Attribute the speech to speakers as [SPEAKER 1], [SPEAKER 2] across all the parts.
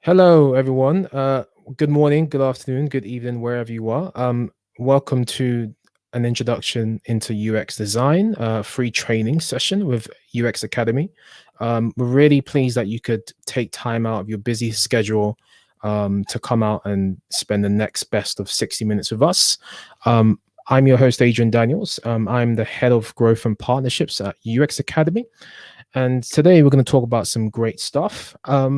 [SPEAKER 1] Hello, everyone. Good morning, good afternoon, good evening, wherever you are. Welcome to an introduction into UX design, free training session with UX Academy. We're really pleased that you could take time out of your busy schedule to come out and spend the next best of 60 minutes with us. I'm your host, Adrian Daniels. I'm the head of growth and partnerships at UX Academy. And today we're going to talk about some great stuff.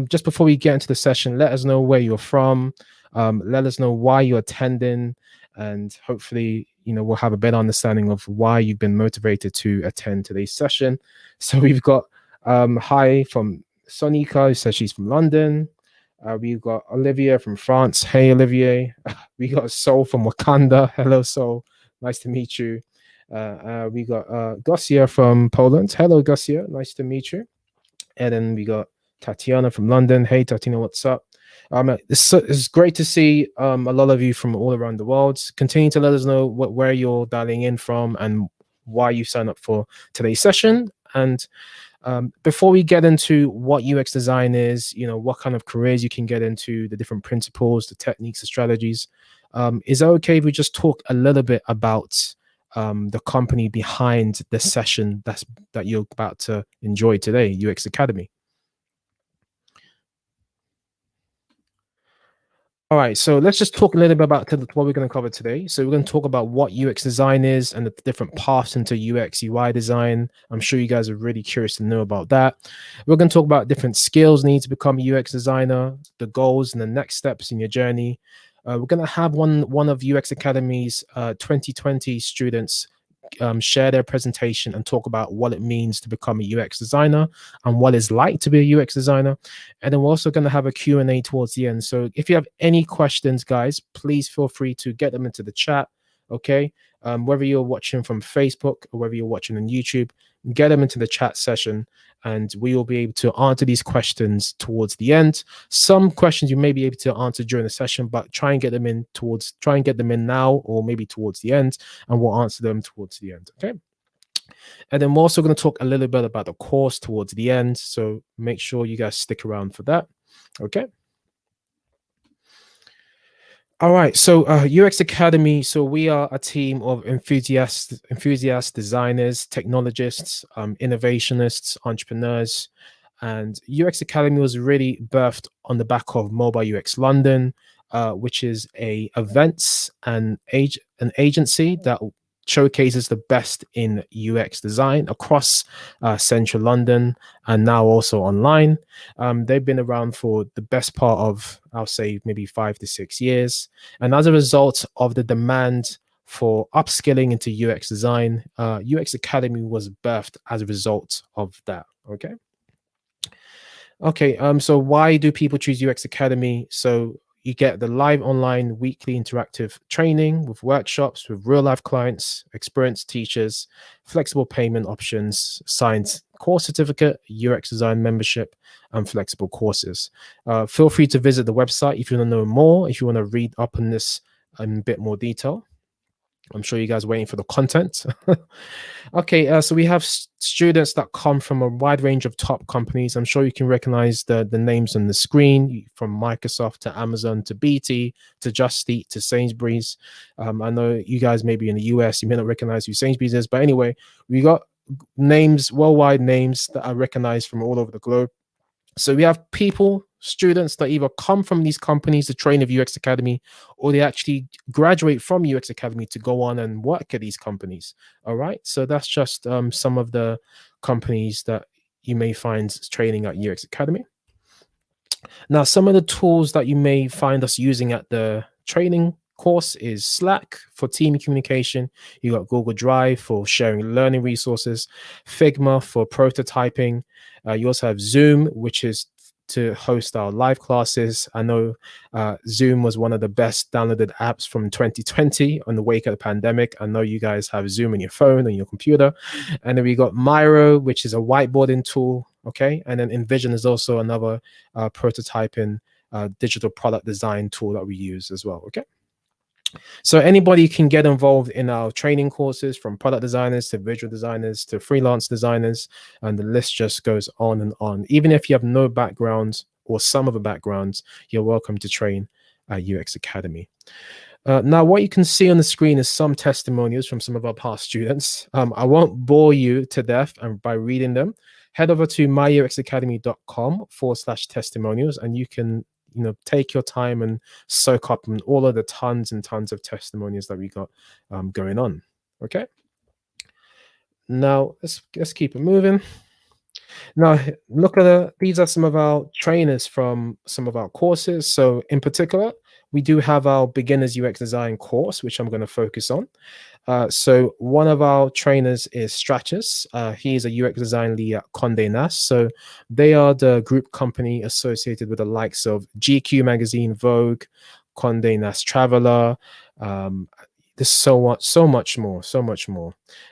[SPEAKER 1] Just before we get into the session, let us know where you're from. Let us know why you're attending, and hopefully, we'll have a better understanding of why you've been motivated to attend today's session. So we've got hi from Sonika, who says she's from London. We've got Olivia from France. Hey, Olivier. We got Sol from Wakanda. Hello, Sol. Nice to meet you. We got Gosia from Poland. Hello, Gosia. Nice to meet you. And then we got Tatiana from London. Hey, Tatiana, what's up? It's great to see a lot of you from all around the world. Continue to let us know where you're dialing in from and why you signed up for today's session. And before we get into what UX design is, what kind of careers you can get into, the different principles, the techniques, the strategies, is it okay if we just talk a little bit about the company behind the session that you're about to enjoy today, UX Academy? All right, so let's just talk a little bit about what we're going to cover today. So we're going to talk about what UX design is and the different paths into UX UI design. I'm sure you guys are really curious to know about that. We're going to talk about different skills needed to become a UX designer, the goals and the next steps in your journey. We're going to have one of UX Academy's 2020 students share their presentation and talk about what it means to become a UX designer and what it's like to be a UX designer. And then we're also going to have a Q&A towards the end. So if you have any questions, guys, please feel free to get them into the chat. Okay. Whether you're watching from Facebook or whether you're watching on YouTube, get them into the chat session and we will be able to answer these questions towards the end. Some questions you may be able to answer during the session, but try and get them in now or maybe towards the end, and we'll answer them towards the end. Okay. And then we're also going to talk a little bit about the course towards the end. So make sure you guys stick around for that. Okay. All right, so UX Academy. So we are a team of enthusiasts, designers, technologists, innovationists, entrepreneurs, and UX Academy was really birthed on the back of Mobile UX London, which is a events and an agency that showcases the best in UX design across central London and now also online. They've been around for the best part of, I'll say, maybe 5 to 6 years. And as a result of the demand for upskilling into UX design, UX Academy was birthed as a result of that. Okay, so why do people choose UX Academy? So you get the live online weekly interactive training with workshops with real life clients, experienced teachers, flexible payment options, signed course certificate, UX design membership, and flexible courses. Feel free to visit the website if you want to know more, if you want to read up on this in a bit more detail. I'm sure you guys are waiting for the content. Okay, so we have students that come from a wide range of top companies. I'm sure you can recognize the names on the screen, from Microsoft to Amazon to BT to Just Eat to Sainsbury's. I know you guys may be in the US, you may not recognize who Sainsbury's is, but anyway, we got names, worldwide names that are recognized from all over the globe. So we have students that either come from these companies to train at UX Academy, or they actually graduate from UX Academy to go on and work at these companies. All right. So that's just some of the companies that you may find training at UX Academy. Now, some of the tools that you may find us using at the training course is Slack for team communication. You got Google Drive for sharing learning resources, Figma for prototyping. You also have Zoom, which is to host our live classes. I know Zoom was one of the best downloaded apps from 2020 on the wake of the pandemic. I know you guys have Zoom on your phone and your computer. And then we got Miro, which is a whiteboarding tool. Okay. And then Envision is also another prototyping digital product design tool that we use as well. Okay. So anybody can get involved in our training courses, from product designers to visual designers to freelance designers, and the list just goes on and on. Even if you have no background or some other backgrounds, you're welcome to train at UX Academy. Now, what you can see on the screen is some testimonials from some of our past students. I won't bore you to death by reading them. Head over to myuxacademy.com/testimonials, and you can take your time and soak up on all of the tons and tons of testimonials that we got going on. Okay. Now let's keep it moving. Now look at these are some of our trainers from some of our courses. So in particular, we do have our beginners UX design course, which I'm going to focus on. So one of our trainers is Stratus. He is a UX design lead at Conde Nast. So they are the group company associated with the likes of GQ magazine, Vogue, Conde Nast Traveler. There's so much more.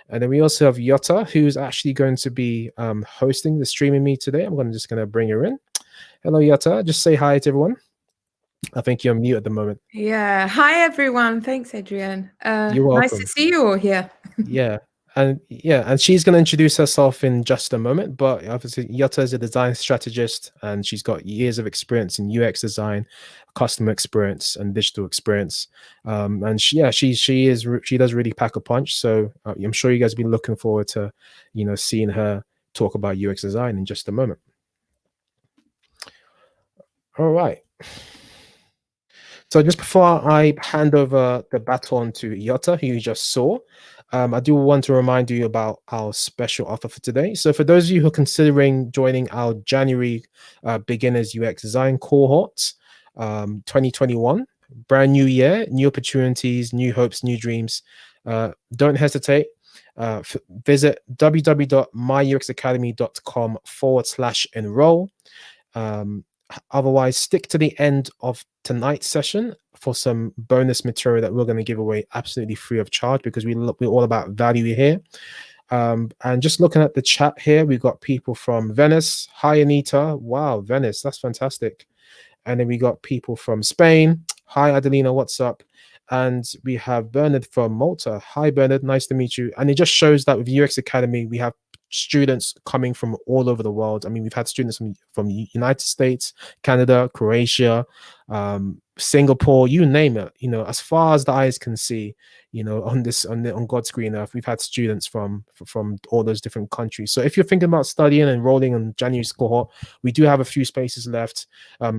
[SPEAKER 1] And then we also have Yotta, who's actually going to be hosting the stream with me today. I'm just going to bring her in. Hello, Yotta. Just say hi to everyone. I think you're mute at the moment.
[SPEAKER 2] Yeah. Hi, everyone. Thanks, Adrian.
[SPEAKER 1] You're welcome.
[SPEAKER 2] Nice to see you all here.
[SPEAKER 1] Yeah. And she's going to introduce herself in just a moment. But obviously, Yotta is a design strategist, and she's got years of experience in UX design, customer experience, and digital experience. And she does really pack a punch. So I'm sure you guys have been looking forward to, seeing her talk about UX design in just a moment. All right. So just before I hand over the baton to Yotta, who you just saw, I do want to remind you about our special offer for today. So for those of you who are considering joining our January Beginners UX Design cohort, 2021, brand new year, new opportunities, new hopes, new dreams, don't hesitate. Visit www.myuxacademy.com/enroll. Otherwise, stick to the end of tonight's session for some bonus material that we're going to give away absolutely free of charge, because we're all about value here. And just looking at the chat here, we've got people from Venice. Hi, Anita. Wow, Venice. That's fantastic. And then we got people from Spain. Hi, Adelina. What's up? And we have Bernard from Malta. Hi, Bernard. Nice to meet you. And it just shows that with UX Academy, we have students coming from all over the world. I mean, we've had students from United States, Canada, Croatia, Singapore, you name it. As far as the eyes can see, on God's green earth, we've had students from all those different countries. So if you're thinking about studying and enrolling in January's cohort, we do have a few spaces left.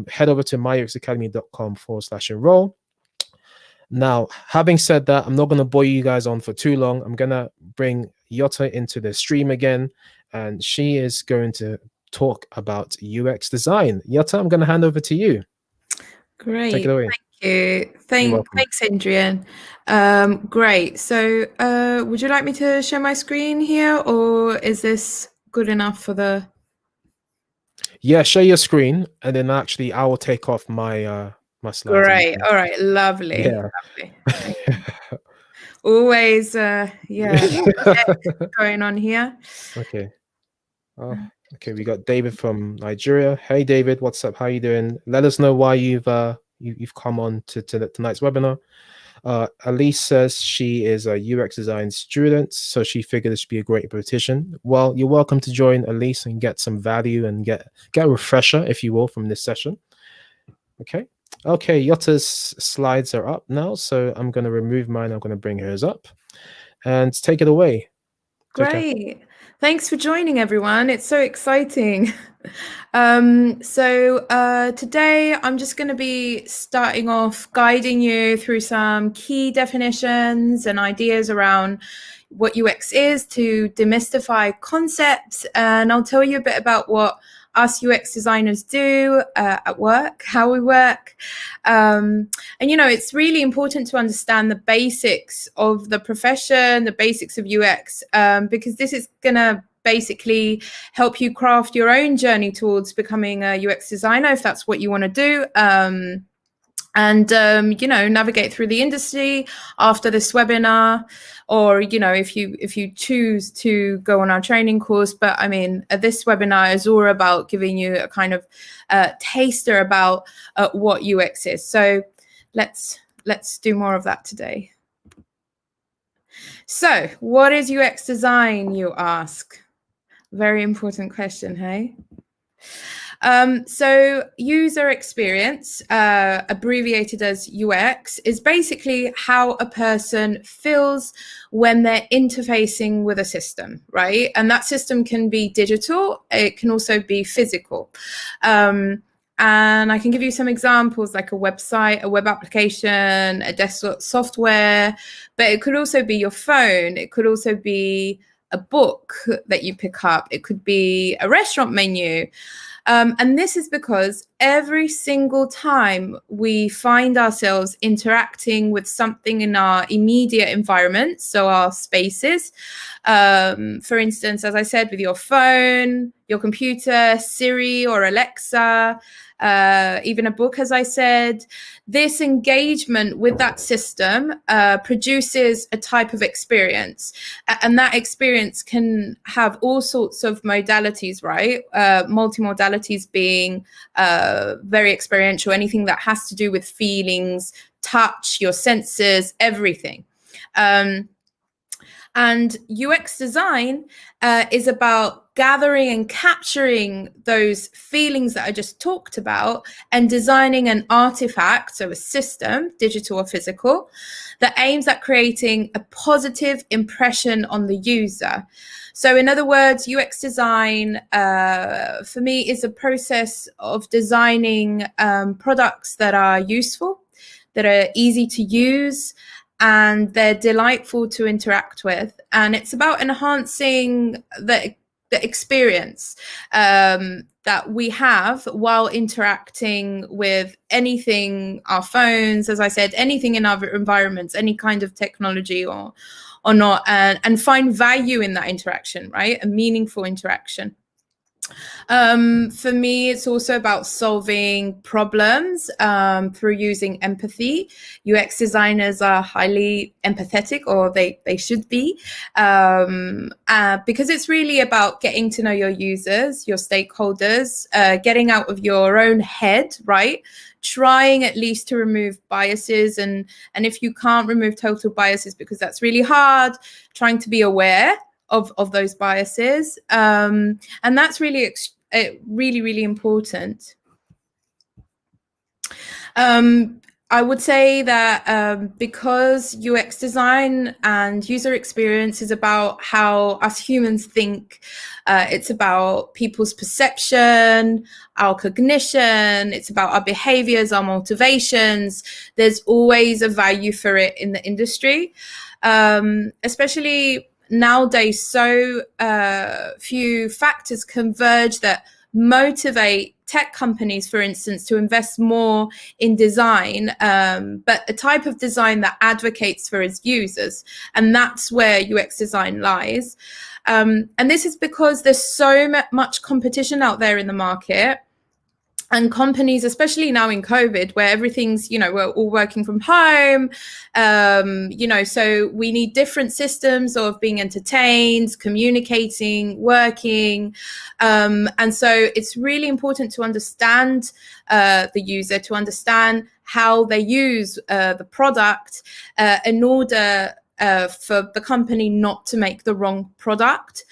[SPEAKER 1] Head over to myuxacademy.com/enroll. Now, having said that, I'm not going to bore you guys on for too long. I'm going to bring Yotta into the stream again, and she is going to talk about UX design. Yotta, I'm going to hand over to you.
[SPEAKER 2] Great.
[SPEAKER 1] Take it away.
[SPEAKER 2] Thank you. Thanks, Adrian. Great. So would you like me to share my screen here, or is this good enough for the...
[SPEAKER 1] Yeah, share your screen, and then actually I will take off my my slides.
[SPEAKER 2] Great. All right. Lovely.
[SPEAKER 1] Yeah.
[SPEAKER 2] Lovely. Always, going on here.
[SPEAKER 1] Okay. Okay, we got David from Nigeria. Hey, David, what's up? How you doing? Let us know why you've come on to tonight's webinar. Elise says she is a UX design student, so she figured this should be a great repetition. Well, you're welcome to join Elise and get some value and get a refresher, if you will, from this session. Okay. Yotta's slides are up now, so I'm going to remove mine. I'm going to bring hers up, and take it away.
[SPEAKER 2] Great. Thanks for joining, everyone. It's so exciting. Today I'm just going to be starting off guiding you through some key definitions and ideas around what UX is, to demystify concepts, and I'll tell you a bit about what us UX designers do at work, how we work. And, it's really important to understand the basics of the profession, the basics of UX, because this is going to basically help you craft your own journey towards becoming a UX designer, if that's what you want to do. And navigate through the industry after this webinar, or if you choose to go on our training course. But I mean, this webinar is all about giving you a kind of taster about what UX is. So let's do more of that today. So what is UX design, you ask? Very important question, hey? So user experience, abbreviated as UX, is basically how a person feels when they're interfacing with a system, right? And that system can be digital, it can also be physical. And I can give you some examples, like a website, a web application, a desktop software, but it could also be your phone. It could also be a book that you pick up. It could be a restaurant menu. And this is because every single time we find ourselves interacting with something in our immediate environment, so our spaces, for instance, as I said, with your phone, your computer, Siri or Alexa, even a book, as I said, this engagement with that system produces a type of experience. And that experience can have all sorts of modalities, right? Multimodalities being very experiential, anything that has to do with feelings, touch, your senses, everything. And UX design is about gathering and capturing those feelings that I just talked about and designing an artifact, so a system, digital or physical, that aims at creating a positive impression on the user. So in other words, UX design for me is a process of designing products that are useful, that are easy to use, and they're delightful to interact with. And it's about enhancing the experience that we have while interacting with anything, our phones, as I said, anything in our environments, any kind of technology or not, and find value in that interaction, right? A meaningful interaction. For me, it's also about solving problems through using empathy. UX designers are highly empathetic, or they should be, because it's really about getting to know your users, your stakeholders, getting out of your own head, right? Trying at least to remove biases, and if you can't remove total biases because that's really hard, trying to be aware of those biases, and that's really really important. I would say that because UX design and user experience is about how us humans think, it's about people's perception, our cognition, it's about our behaviors, our motivations. There's always a value for it in the industry, especially nowadays. So few factors converge that motivate tech companies, for instance, to invest more in design, but a type of design that advocates for its users. And that's where UX design lies. And this is because there's so much competition out there in the market. And companies, especially now in COVID, where everything's, we're all working from home, so we need different systems of being entertained, communicating, working. And so it's really important to understand the user, to understand how they use the product in order for the company not to make the wrong product.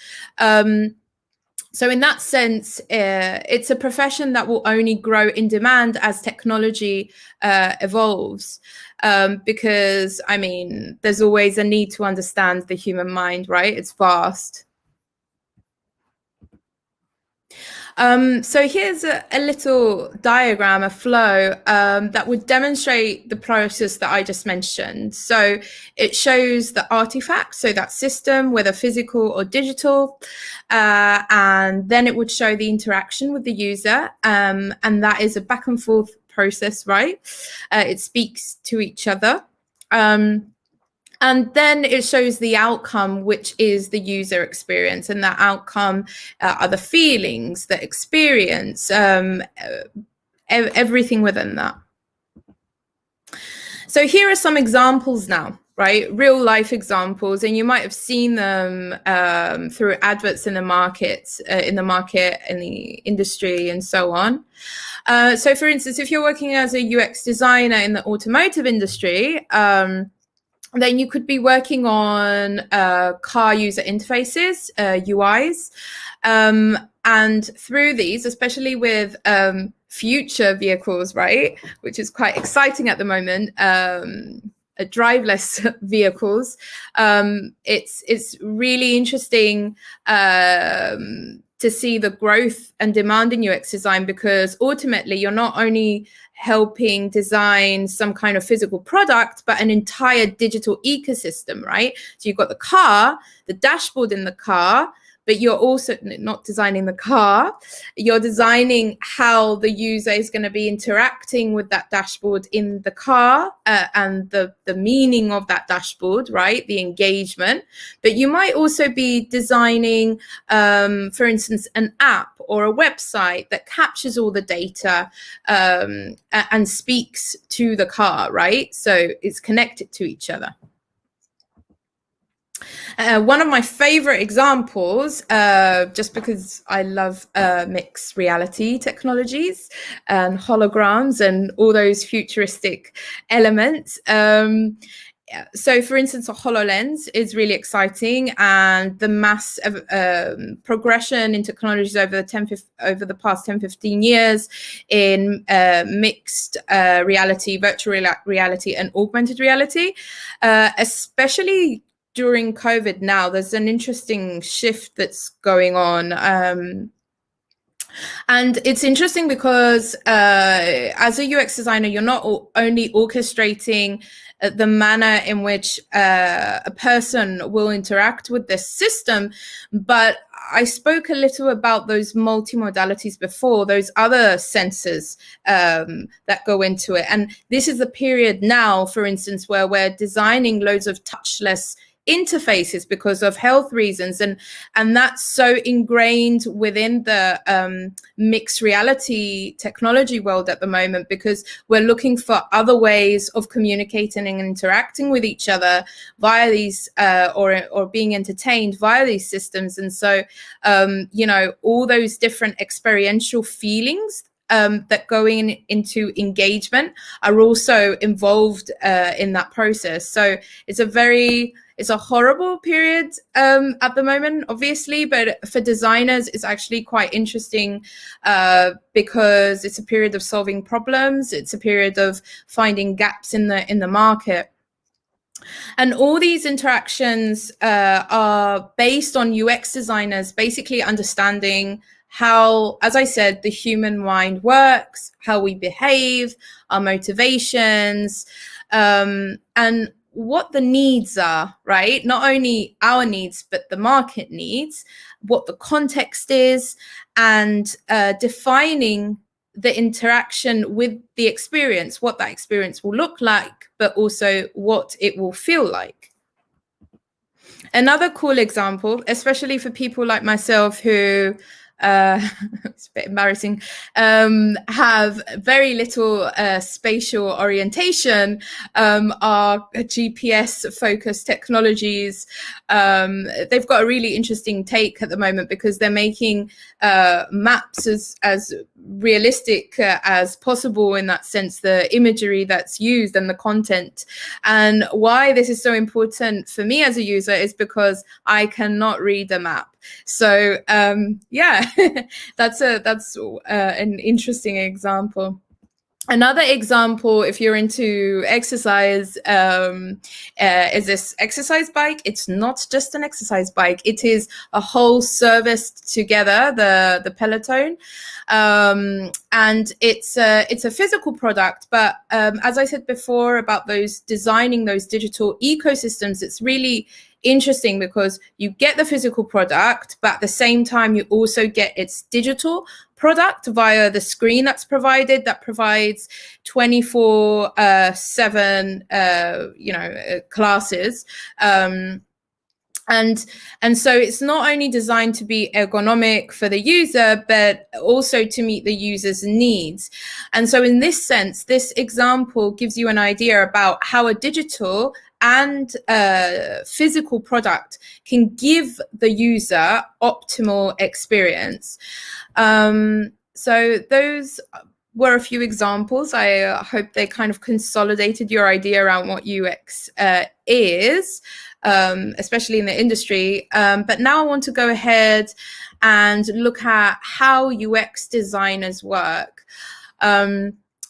[SPEAKER 2] So in that sense, it's a profession that will only grow in demand as technology evolves, because, there's always a need to understand the human mind, right? It's vast. So here's a little diagram, a flow that would demonstrate the process that I just mentioned. So it shows the artifact, so that system, whether physical or digital, and then it would show the interaction with the user, and that is a back and forth process, right? It speaks to each other. And then it shows the outcome, which is the user experience. And that outcome are the feelings, the experience, everything within that. So here are some examples now, right? Real life examples. And you might have seen them through adverts in the market, in the industry, and so on. So for instance, if you're working as a UX designer in the automotive industry, Then you could be working on car user interfaces, UIs. And through these, especially with future vehicles, right, which is quite exciting at the moment, driveless vehicles, it's really interesting to see the growth and demand in UX design, because ultimately you're not only helping design some kind of physical product, but an entire digital ecosystem, right? So you've got the car, the dashboard in the car, but you're also not designing the car, you're designing how the user is going to be interacting with that dashboard in the car, and the meaning of that dashboard, right? The engagement. But you might also be designing, for instance, an app or a website that captures all the data and speaks to the car, right? So it's connected to each other. One of my favorite examples, just because I love mixed reality technologies and holograms and all those futuristic elements. So, for instance, a Hololens is really exciting, and the mass progression in technologies over the past 10-15 years in mixed reality, virtual reality, and augmented reality, especially during COVID now, there's an interesting shift that's going on. And it's interesting because as a UX designer, you're not only orchestrating the manner in which a person will interact with this system, but I spoke a little about those multimodalities before, those other senses that go into it. And this is the period now, for instance, where we're designing loads of touchless interfaces because of health reasons, and that's so ingrained within the mixed reality technology world at the moment, because we're looking for other ways of communicating and interacting with each other via these or being entertained via these systems. And so you know, all those different experiential feelings that go into engagement are also involved in that process. So it's a horrible period at the moment, obviously, but for designers, it's actually quite interesting because it's a period of solving problems. It's a period of finding gaps in the market. And all these interactions are based on UX designers basically understanding how, as I said, the human mind works, how we behave, our motivations, and what the needs are, right? Not only our needs, but the market needs, what the context is, and defining the interaction with the experience, what that experience will look like, but also what it will feel like. Another cool example, especially for people like myself who it's a bit embarrassing, have very little spatial orientation, are GPS focused technologies. They've got a really interesting take at the moment because they're making maps as realistic as possible, in that sense, the imagery that's used and the content. And why this is so important for me as a user is because I cannot read a map. So yeah, that's an interesting example. Another example, if you're into exercise, is this exercise bike. It's not just an exercise bike. It is a whole service together, the Peloton. And it's a physical product. But as I said before about designing those digital ecosystems, it's really interesting because you get the physical product, but at the same time, you also get its digital product via the screen that's provided, that provides 24/7 classes. And so it's not only designed to be ergonomic for the user, but also to meet the user's needs. And so in this sense, this example gives you an idea about how a digital and physical product can give the user optimal experience. So those were a few examples. I hope they kind of consolidated your idea around what UX is, especially in the industry. But now I want to go ahead and look at how UX designers work.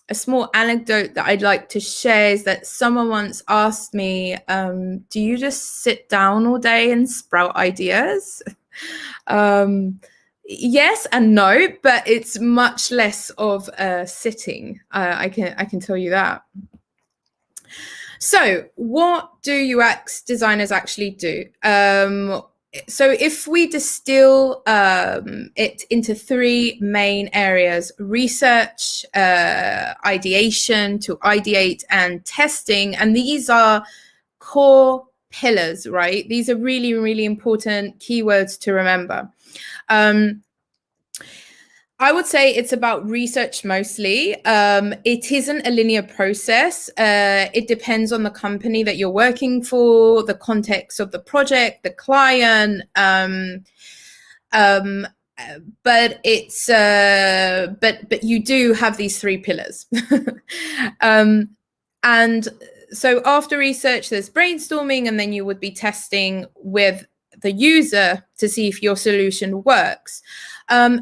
[SPEAKER 2] A small anecdote that I'd like to share is that someone once asked me, do you just sit down all day and sprout ideas? Yes and no, but it's much less of sitting. I can tell you that. So what do UX designers actually do? So if we distill it into three main areas: research, ideation, to ideate, and testing, and these are core pillars, right? These are really, really important keywords to remember. I would say it's about research mostly. It isn't a linear process. It depends on the company that you're working for, the context of the project, the client. But it's but you do have these three pillars. And so after research, there's brainstorming, and then you would be testing with the user to see if your solution works.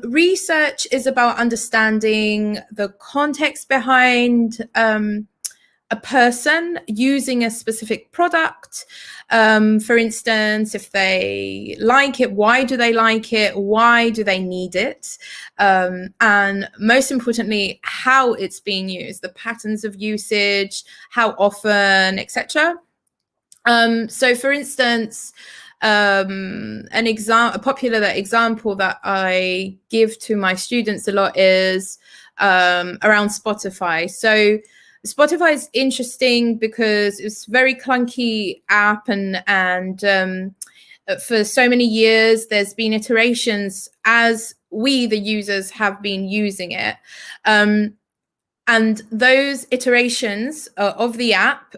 [SPEAKER 2] Research is about understanding the context behind a person using a specific product. For instance, if they like it, why do they like it? Why do they need it? And most importantly, how it's being used, the patterns of usage, how often, etc. So for instance, a popular example that I give to my students a lot is around Spotify. So Spotify is interesting because it's a very clunky app, and for so many years there's been iterations as we, the users, have been using it. And those iterations of the app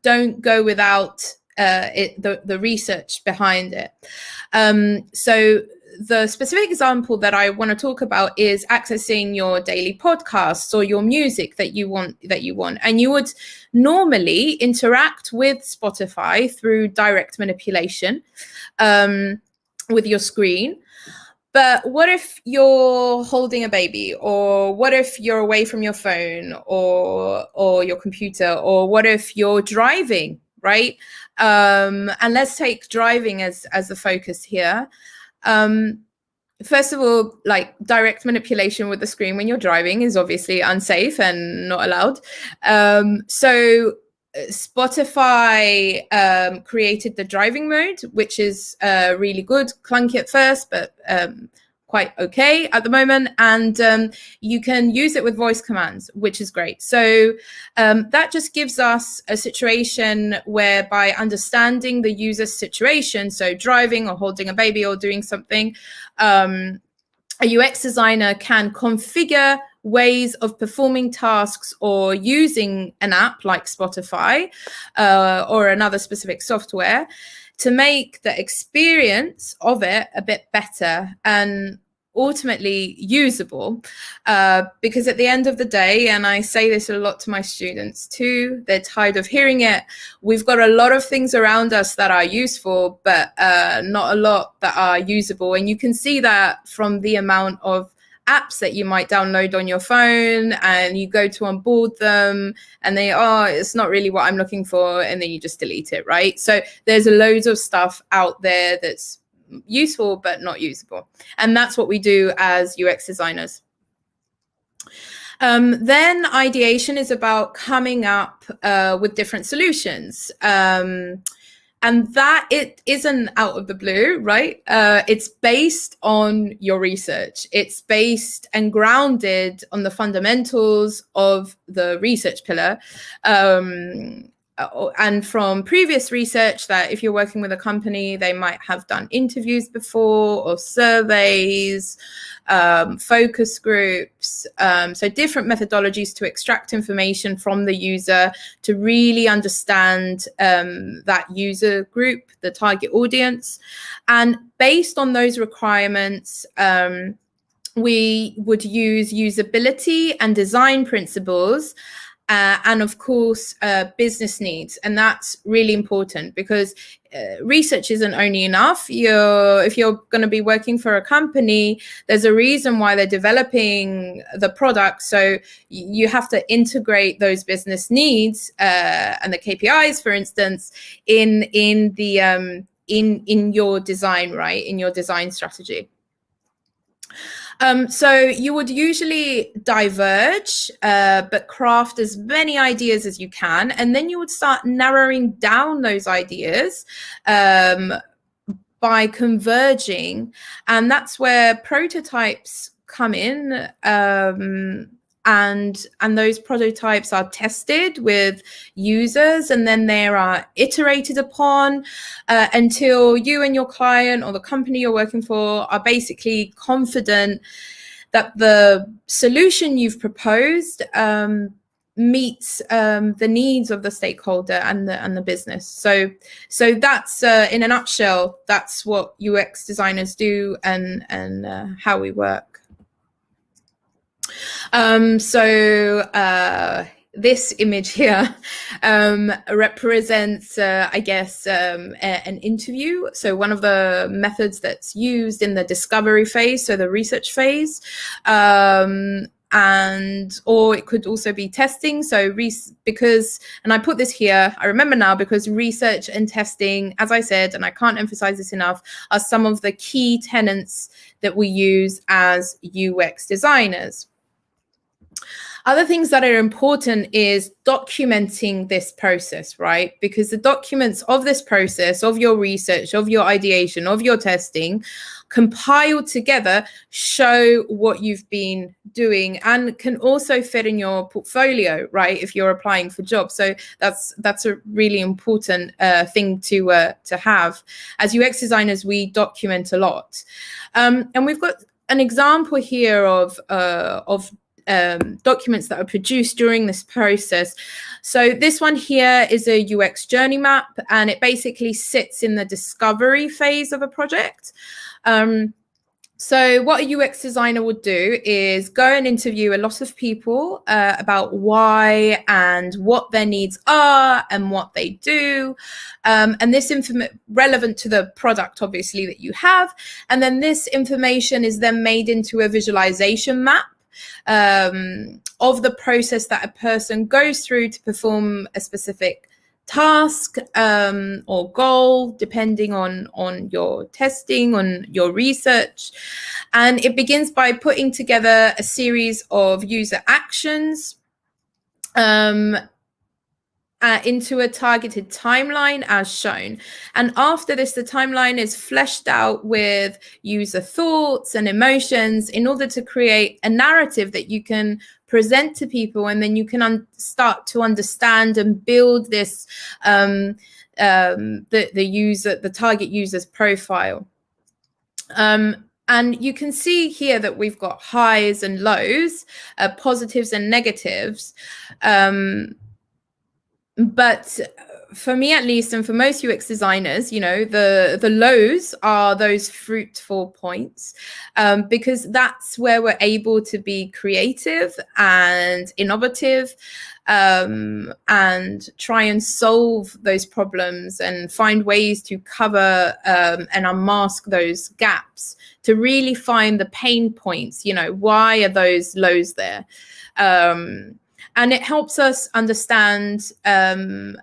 [SPEAKER 2] don't go without the research behind it. So the specific example that I want to talk about is accessing your daily podcasts or your music that you want. And you would normally interact with Spotify through direct manipulation with your screen. But what if you're holding a baby, or what if you're away from your phone or your computer, or what if you're driving, right? And let's take driving as the focus here. First of all, like, direct manipulation with the screen when you're driving is obviously unsafe and not allowed. So Spotify created the driving mode, which is really good, clunky at first, but quite okay at the moment. And you can use it with voice commands, which is great. So that just gives us a situation where, by understanding the user's situation, so driving or holding a baby or doing something, a UX designer can configure ways of performing tasks or using an app like Spotify or another specific software to make the experience of it a bit better and ultimately usable. Because at the end of the day, and I say this a lot to my students too, they're tired of hearing it, we've got a lot of things around us that are useful, but not a lot that are usable. And you can see that from the amount of apps that you might download on your phone, and you go to onboard them and it's not really what I'm looking for, and then you just delete it, right? So there's loads of stuff out there that's useful but not usable, and that's what we do as UX designers. Then ideation is about coming up with different solutions. And that it isn't out of the blue, right? It's based on your research. It's based and grounded on the fundamentals of the research pillar. And from previous research, that if you're working with a company, they might have done interviews before, or surveys, focus groups, so different methodologies to extract information from the user to really understand that user group, the target audience. And based on those requirements, we would use usability and design principles, and of course business needs. And that's really important, because research isn't only enough. If you're going to be working for a company, there's a reason why they're developing the product, so you have to integrate those business needs and the KPIs, for instance, in your design, right, in your design strategy. So you would usually diverge, but craft as many ideas as you can. And then you would start narrowing down those ideas by converging. And that's where prototypes come in. And those prototypes are tested with users, and then they are iterated upon until you and your client or the company you're working for are basically confident that the solution you've proposed meets the needs of the stakeholder and the business. So that's in a nutshell, that's what UX designers do, and how we work. This image here represents, I guess, an interview. So one of the methods that's used in the discovery phase, so the research phase, or it could also be testing. So and I put this here, I remember now, because research and testing, as I said, and I can't emphasize this enough, are some of the key tenets that we use as UX designers. Other things that are important is documenting this process, right? Because the documents of this process, of your research, of your ideation, of your testing, compiled together, show what you've been doing, and can also fit in your portfolio, right, if you're applying for jobs. So that's a really important thing to have. As UX designers, we document a lot, and we've got an example here of documents that are produced during this process. So this one here is a UX journey map, and it basically sits in the discovery phase of a project. So what a UX designer would do is go and interview a lot of people about why and what their needs are and what they do. And this information relevant to the product, obviously, that you have. And then this information is then made into a visualization map of the process that a person goes through to perform a specific task or goal, depending on your testing, on your research. And it begins by putting together a series of user actions into a targeted timeline as shown. And after this, the timeline is fleshed out with user thoughts and emotions in order to create a narrative that you can present to people, and then you can start to understand and build this the target user's profile. And you can see here that we've got highs and lows, positives and negatives. But for me, at least, and for most UX designers, you know, the lows are those fruitful points, because that's where we're able to be creative and innovative, and try and solve those problems and find ways to cover and unmask those gaps, to really find the pain points. You know, why are those lows there? And it helps us understand and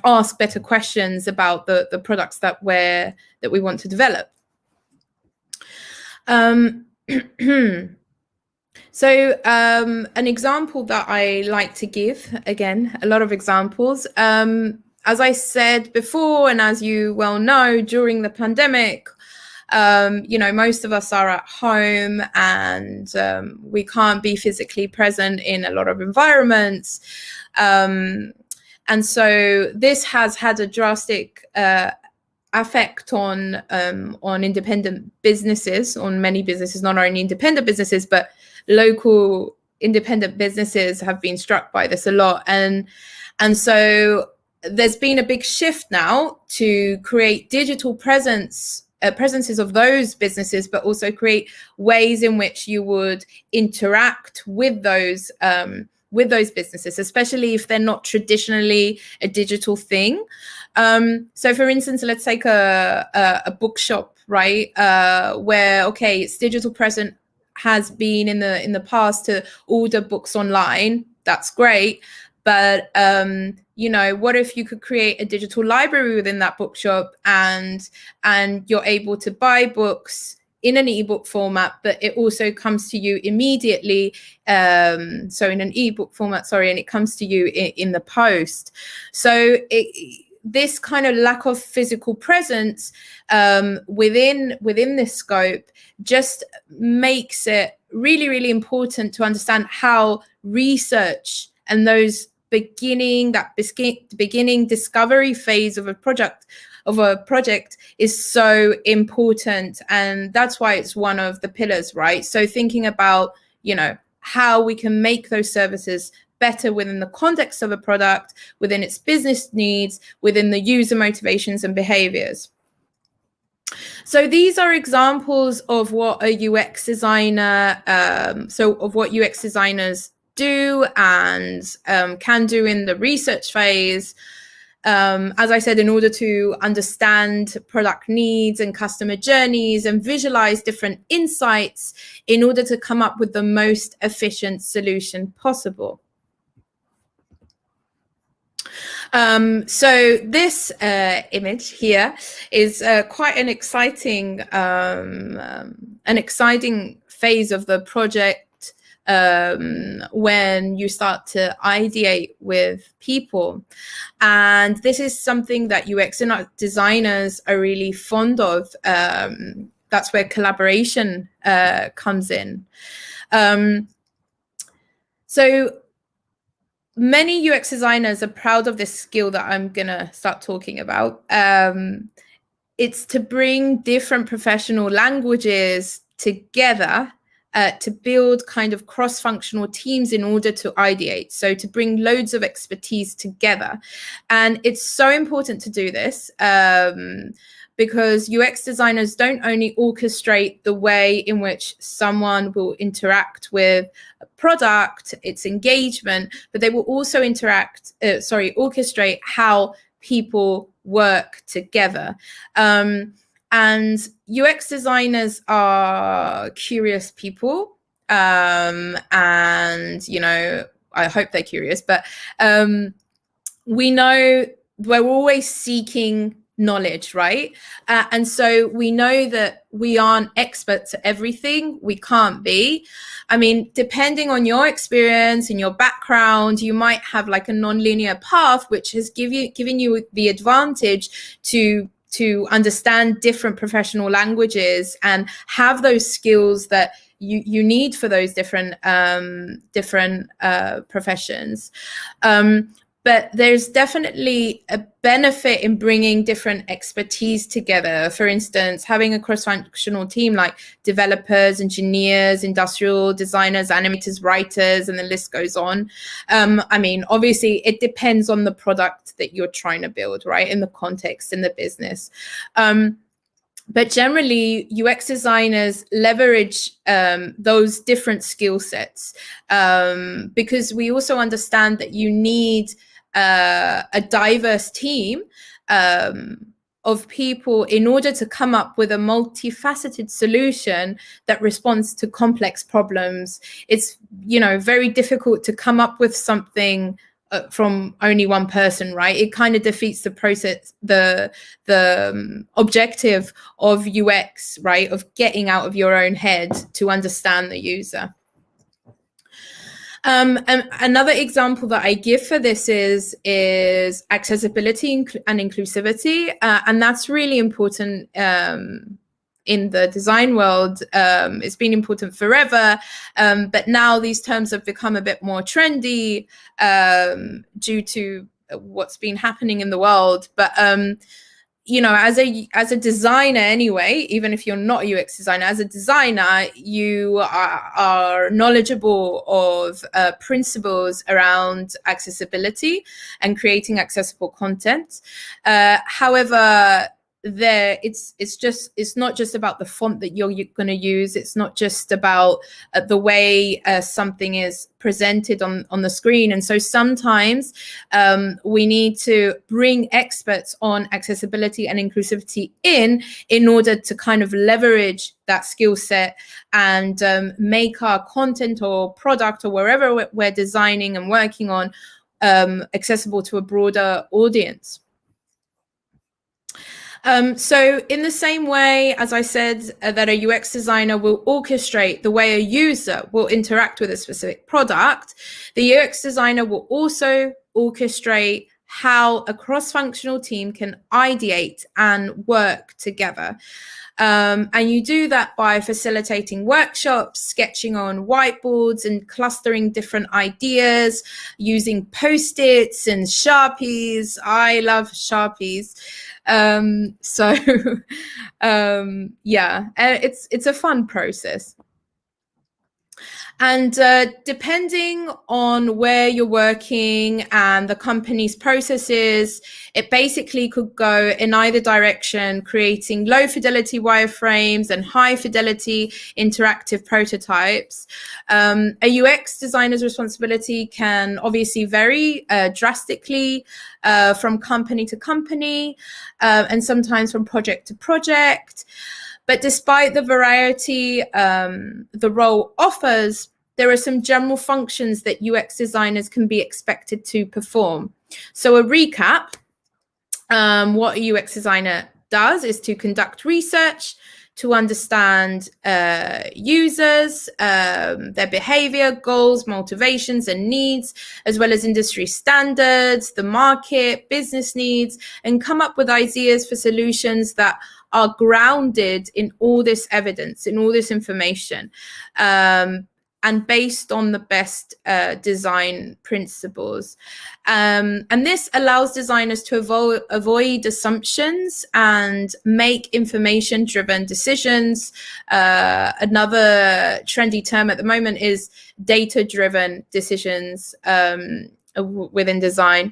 [SPEAKER 2] ask better questions about the products that we want to develop. So an example that I like to give, again, a lot of examples. As I said before, and as you well know, during the pandemic, you know, most of us are at home, and we can't be physically present in a lot of environments. And so this has had a drastic effect on independent businesses, on many businesses, not only independent businesses, but local independent businesses have been struck by this a lot. And so there's been a big shift now to create digital presence presences of those businesses, but also create ways in which you would interact with those businesses, especially if they're not traditionally a digital thing. So for instance, let's take a bookshop, right? Where, okay, its digital present has been in the past to order books online. That's great. But, you know, what if you could create a digital library within that bookshop and you're able to buy books in an ebook format, but it also comes to you immediately. So in an ebook format, sorry, and it comes to you in the post. So this kind of lack of physical presence within this scope just makes it really, really important to understand how research and those beginning discovery phase of a project is so important. And that's why it's one of the pillars, right? So thinking about, you know, how we can make those services better within the context of a product, within its business needs, within the user motivations and behaviors. So these are examples of what a UX designer, of what UX designers do and can do in the research phase. As I said, in order to understand product needs and customer journeys and visualize different insights in order to come up with the most efficient solution possible. So this image here is quite an exciting phase of the project when you start to ideate with people. And this is something that UX designers are really fond of. That's where collaboration comes in. So many UX designers are proud of this skill that I'm going to start talking about. It's to bring different professional languages together to build kind of cross-functional teams in order to ideate. So to bring loads of expertise together. And it's so important to do this because UX designers don't only orchestrate the way in which someone will interact with a product, its engagement, but they will also orchestrate how people work together. And UX designers are curious people. And, you know, I hope they're curious, but we know we're always seeking knowledge, right? And so we know that we aren't experts at everything. We can't be. I mean, depending on your experience and your background, you might have like a non-linear path, which has given you the advantage to understand different professional languages and have those skills that you need for those different professions. But there's definitely a benefit in bringing different expertise together. For instance, having a cross-functional team like developers, engineers, industrial designers, animators, writers, and the list goes on. I mean, obviously, it depends on the product that you're trying to build, right? In the context, in the business. But generally, UX designers leverage those different skill sets because we also understand that you need a diverse team of people in order to come up with a multifaceted solution that responds to complex problems. It's, you know, very difficult to come up with something from only one person, right? It kind of defeats the process, the objective of UX, right? Of getting out of your own head to understand the user. And another example that I give for this is accessibility and inclusivity, and that's really important in the design world. It's been important forever, but now these terms have become a bit more trendy due to what's been happening in the world. But you know, as a designer anyway, even if you're not a UX designer, as a designer, you are knowledgeable of principles around accessibility and creating accessible content. However, it's not just about the font that you're going to use. It's not just about the way something is presented on the screen. And so sometimes we need to bring experts on accessibility and inclusivity in order to kind of leverage that skill set and make our content or product or wherever we're designing and working on accessible to a broader audience. So in the same way, as I said, that a UX designer will orchestrate the way a user will interact with a specific product, the UX designer will also orchestrate how a cross-functional team can ideate and work together. And you do that by facilitating workshops, sketching on whiteboards and clustering different ideas, using Post-its and Sharpies. I love Sharpies. Yeah, it's a fun process. And depending on where you're working and the company's processes, it basically could go in either direction, creating low fidelity wireframes and high fidelity interactive prototypes. A UX designer's responsibility can obviously vary drastically from company to company and sometimes from project to project. But despite the variety the role offers, there are some general functions that UX designers can be expected to perform. So a recap, what a UX designer does is to conduct research, to understand users, their behavior, goals, motivations, and needs, as well as industry standards, the market, business needs, and come up with ideas for solutions that are grounded in all this evidence, in all this information, and based on the best design principles. And this allows designers to avoid assumptions and make information-driven decisions. Another trendy term at the moment is data-driven decisions within design.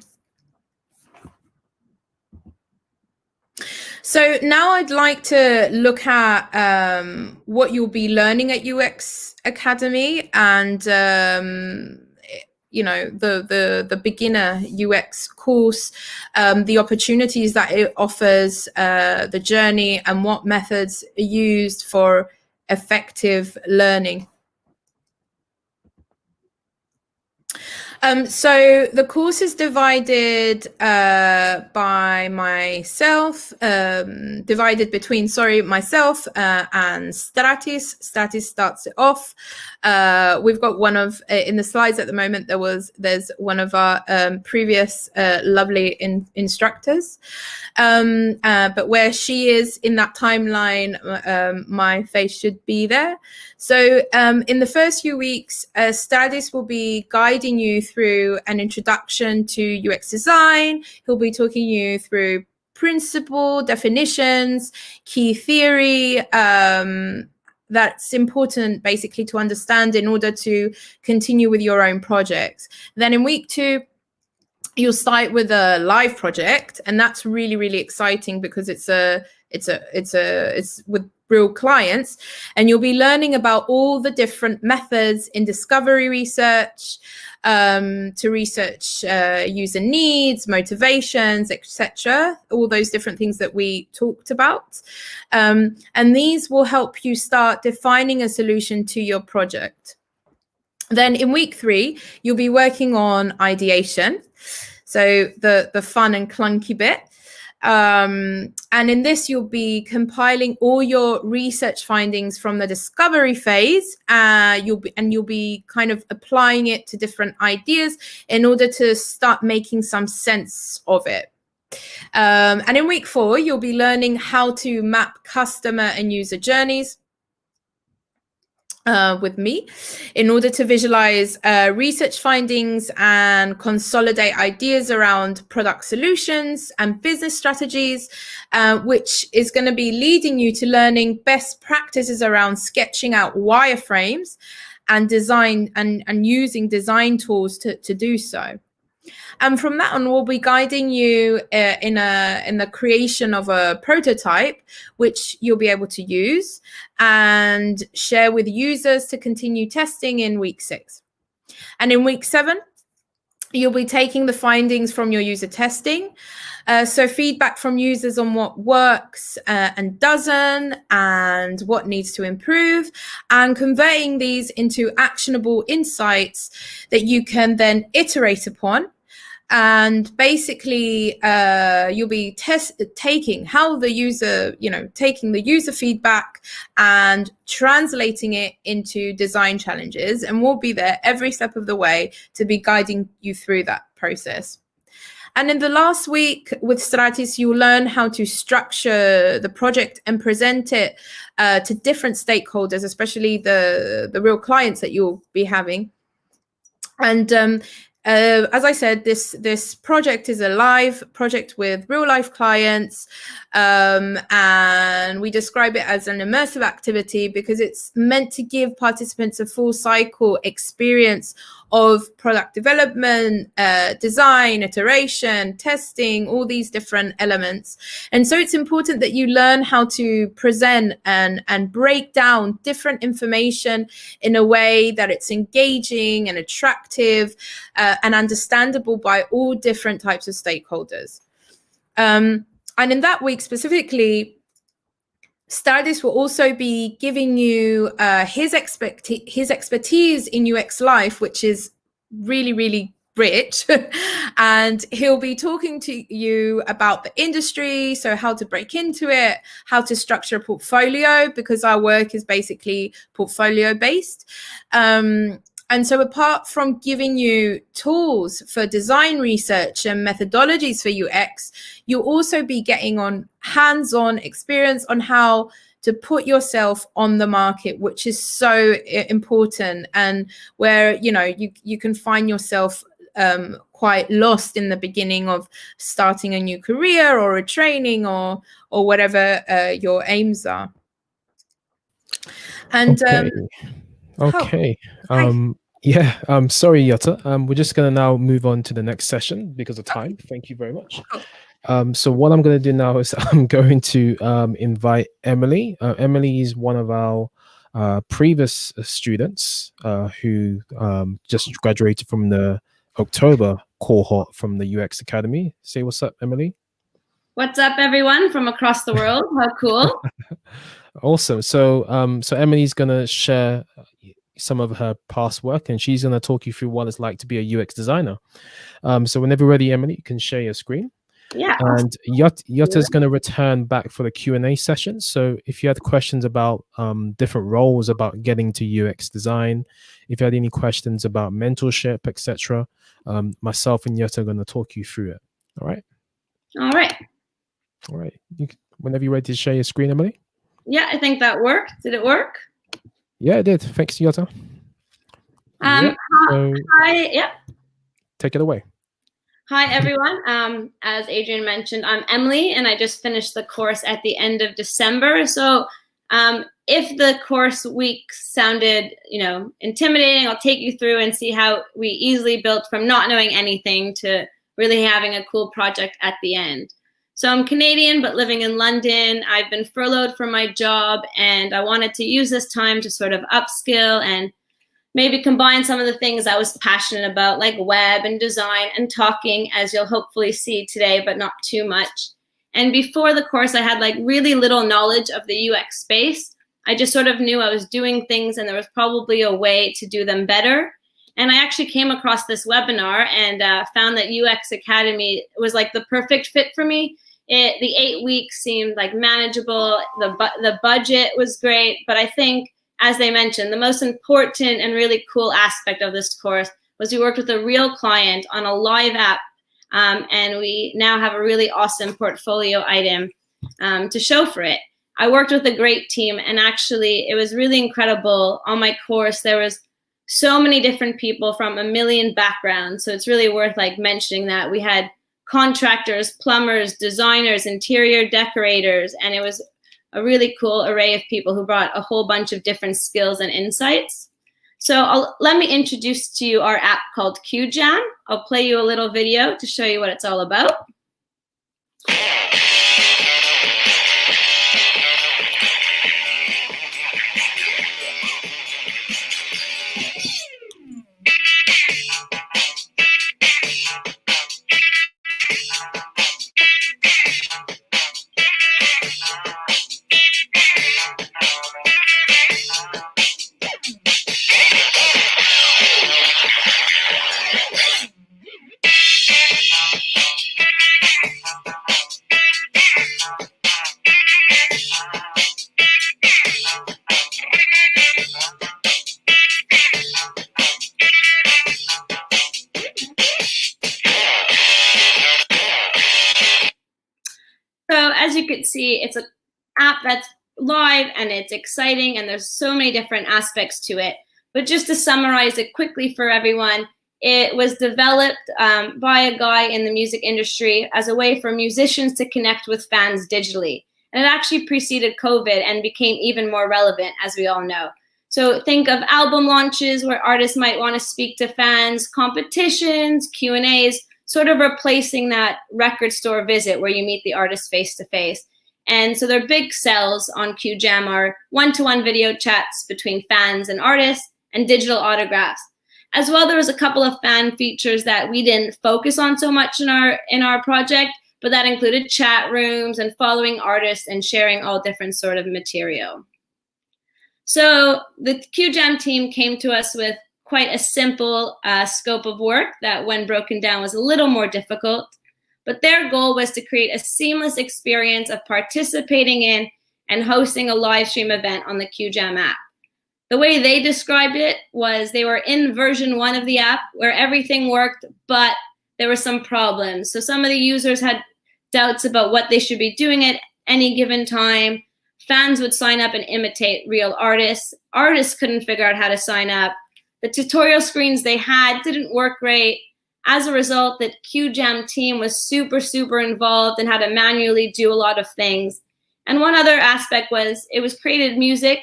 [SPEAKER 2] So now I'd like to look at what you'll be learning at UX Academy and you know, the beginner UX course, the opportunities that it offers, the journey, and what methods are used for effective learning. So the course is divided by myself, divided between, myself and Stratis. Stratis starts it off. We've got one of, in the slides at the moment, there's one of our previous lovely instructors. But where she is in that timeline, my face should be there. So in the first few weeks, Stratis will be guiding you through an introduction to UX design. He'll be talking you through principle, definitions, key theory, that's important basically to understand in order to continue with your own projects. Then in week 2, you'll start with a live project, and that's really, really exciting because it's with real clients, and you'll be learning about all the different methods in discovery research to research user needs, motivations, etc. All those different things that we talked about, and these will help you start defining a solution to your project. Then in week 3, you'll be working on ideation, so the fun and clunky bit. And in this, you'll be compiling all your research findings from the discovery phase. You'll be kind of applying it to different ideas in order to start making some sense of it. And in week 4, you'll be learning how to map customer and user journeys with me in order to visualize research findings and consolidate ideas around product solutions and business strategies, which is going to be leading you to learning best practices around sketching out wireframes and design and using design tools to do so. And from that on, we'll be guiding you in the creation of a prototype, which you'll be able to use and share with users to continue testing in week 6. And in week 7, you'll be taking the findings from your user testing. So feedback from users on what works and doesn't, and what needs to improve, and converting these into actionable insights that you can then iterate upon. And basically, you'll be taking how the user, taking the user feedback and translating it into design challenges. And we'll be there every step of the way to be guiding you through that process. And in the last week with Stratis, you'll learn how to structure the project and present it to different stakeholders, especially the real clients that you'll be having. And as I said, this project is a live project with real life clients, and we describe it as an immersive activity because it's meant to give participants a full cycle experience of product development, design, iteration, testing, all these different elements. And so it's important that you learn how to present and break down different information in a way that it's engaging and attractive and understandable by all different types of stakeholders. And in that week specifically, Stardust will also be giving you his expertise in UX Life, which is really, really rich. And he'll be talking to you about the industry, so how to break into it, how to structure a portfolio, because our work is basically portfolio based. And so apart from giving you tools for design research and methodologies for UX, you'll also be getting on hands-on experience on how to put yourself on the market, which is so important, and where you can find yourself quite lost in the beginning of starting a new career or a training or whatever your aims are. And
[SPEAKER 1] Okay. Yeah, sorry, Jutta. We're just going to now move on to the next session because of time. Thank you very much. So what I'm going to do now is I'm going to invite Emily. Emily is one of our previous students who just graduated from the October cohort from the UX Academy. Say what's up, Emily.
[SPEAKER 3] What's up, everyone from across the world? How cool.
[SPEAKER 1] Awesome. So so Emily's going to share some of her past work, and she's going to talk you through what it's like to be a UX designer. So whenever you're ready, Emily, you can share your screen.
[SPEAKER 3] Yeah.
[SPEAKER 1] And Jotta's going to return back for the Q&A session. So if you had questions about different roles about getting to UX design, if you had any questions about mentorship, etc., myself and Jotta are going to talk you through it. All right.
[SPEAKER 3] All right.
[SPEAKER 1] All right. Whenever you're ready to share your screen, Emily.
[SPEAKER 3] Yeah, I think that worked. Did it work?
[SPEAKER 1] Yeah, it did. Thanks, Jotta.
[SPEAKER 3] Hi. Yeah.
[SPEAKER 1] Take it away.
[SPEAKER 3] Hi, everyone. As Adrian mentioned, I'm Emily, and I just finished the course at the end of December. So if the course week sounded, intimidating, I'll take you through and see how we easily built from not knowing anything to really having a cool project at the end. So I'm Canadian, but living in London. I've been furloughed from my job, and I wanted to use this time to sort of upskill and maybe combine some of the things I was passionate about, like web and design and talking, as you'll hopefully see today, but not too much. And before the course, I had like really little knowledge of the UX space. I just sort of knew I was doing things and there was probably a way to do them better. And I actually came across this webinar and found that UX Academy was like the perfect fit for me. The 8 weeks seemed like manageable. The budget was great, but I think, as they mentioned, the most important and really cool aspect of this course was we worked with a real client on a live app, and we now have a really awesome portfolio item to show for it. I worked with a great team, and actually it was really incredible. On my course, there was so many different people from a million backgrounds, so it's really worth like mentioning that. We had contractors, plumbers, designers, interior decorators, and it was a really cool array of people who brought a whole bunch of different skills and insights. So let me introduce to you our app called CueJam. I'll play you a little video to show you what it's all about. So as you can see, it's an app that's live and it's exciting and there's so many different aspects to it. But just to summarize it quickly for everyone, it was developed by a guy in the music industry as a way for musicians to connect with fans digitally. And it actually preceded COVID and became even more relevant, as we all know. So think of album launches where artists might want to speak to fans, competitions, Q&As, sort of replacing that record store visit where you meet the artist face to face. And so their big sells on CueJam are one-to-one video chats between fans and artists and digital autographs. As well, there was a couple of fan features that we didn't focus on so much in our project, but that included chat rooms and following artists and sharing all different sort of material. So the CueJam team came to us with quite a simple scope of work that, when broken down, was a little more difficult. But their goal was to create a seamless experience of participating in and hosting a live stream event on the CueJam app. The way they described it was they were in version 1 of the app where everything worked, but there were some problems. So some of the users had doubts about what they should be doing at any given time. Fans would sign up and imitate real artists. Artists couldn't figure out how to sign up. The tutorial screens they had didn't work great. As a result, the CueJam team was super involved and had to manually do a lot of things. And one other aspect was it was created music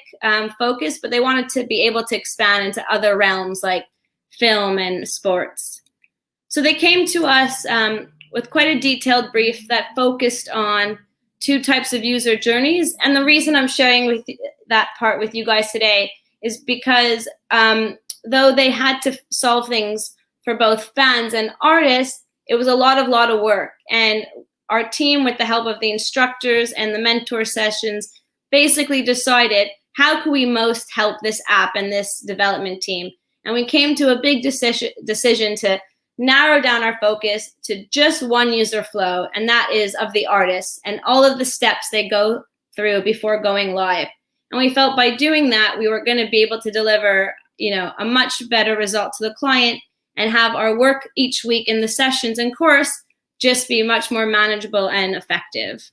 [SPEAKER 3] focused, but they wanted to be able to expand into other realms like film and sports. So they came to us with quite a detailed brief that focused on 2 types of user journeys. And the reason I'm sharing that part with you guys today is because though they had to solve things for both fans and artists, it was a lot of work. And our team, with the help of the instructors and the mentor sessions, basically decided how could we most help this app and this development team. And we came to a big decision to narrow down our focus to just one user flow, and that is of the artists and all of the steps they go through before going live. And we felt by doing that, we were going to be able to deliver, a much better result to the client and have our work each week in the sessions and course just be much more manageable and effective.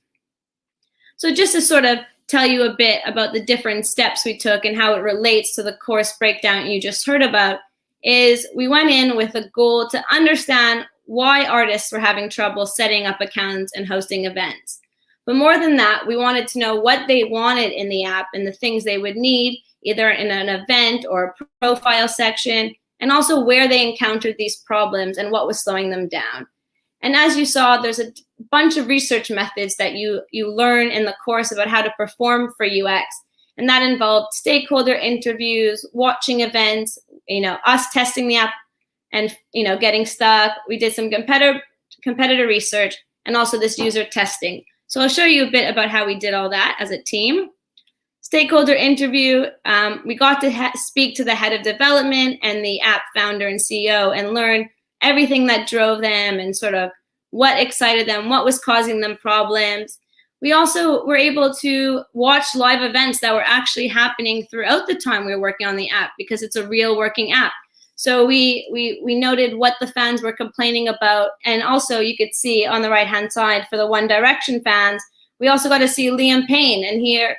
[SPEAKER 3] So just to sort of tell you a bit about the different steps we took and how it relates to the course breakdown you just heard about, is we went in with a goal to understand why artists were having trouble setting up accounts and hosting events. But more than that, we wanted to know what they wanted in the app and the things they would need, either in an event or a profile section, and also where they encountered these problems and what was slowing them down. And as you saw, there's a bunch of research methods that you learn in the course about how to perform for UX. And that involved stakeholder interviews, watching events, us testing the app and, getting stuck. We did some competitor research and also this user testing. So I'll show you a bit about how we did all that as a team. Stakeholder interview, we got to speak to the head of development and the app founder and CEO and learn everything that drove them and sort of what excited them, what was causing them problems. We also were able to watch live events that were actually happening throughout the time we were working on the app, because it's a real working app. So we noted what the fans were complaining about. And also you could see on the right-hand side for the One Direction fans, we also got to see Liam Payne and hear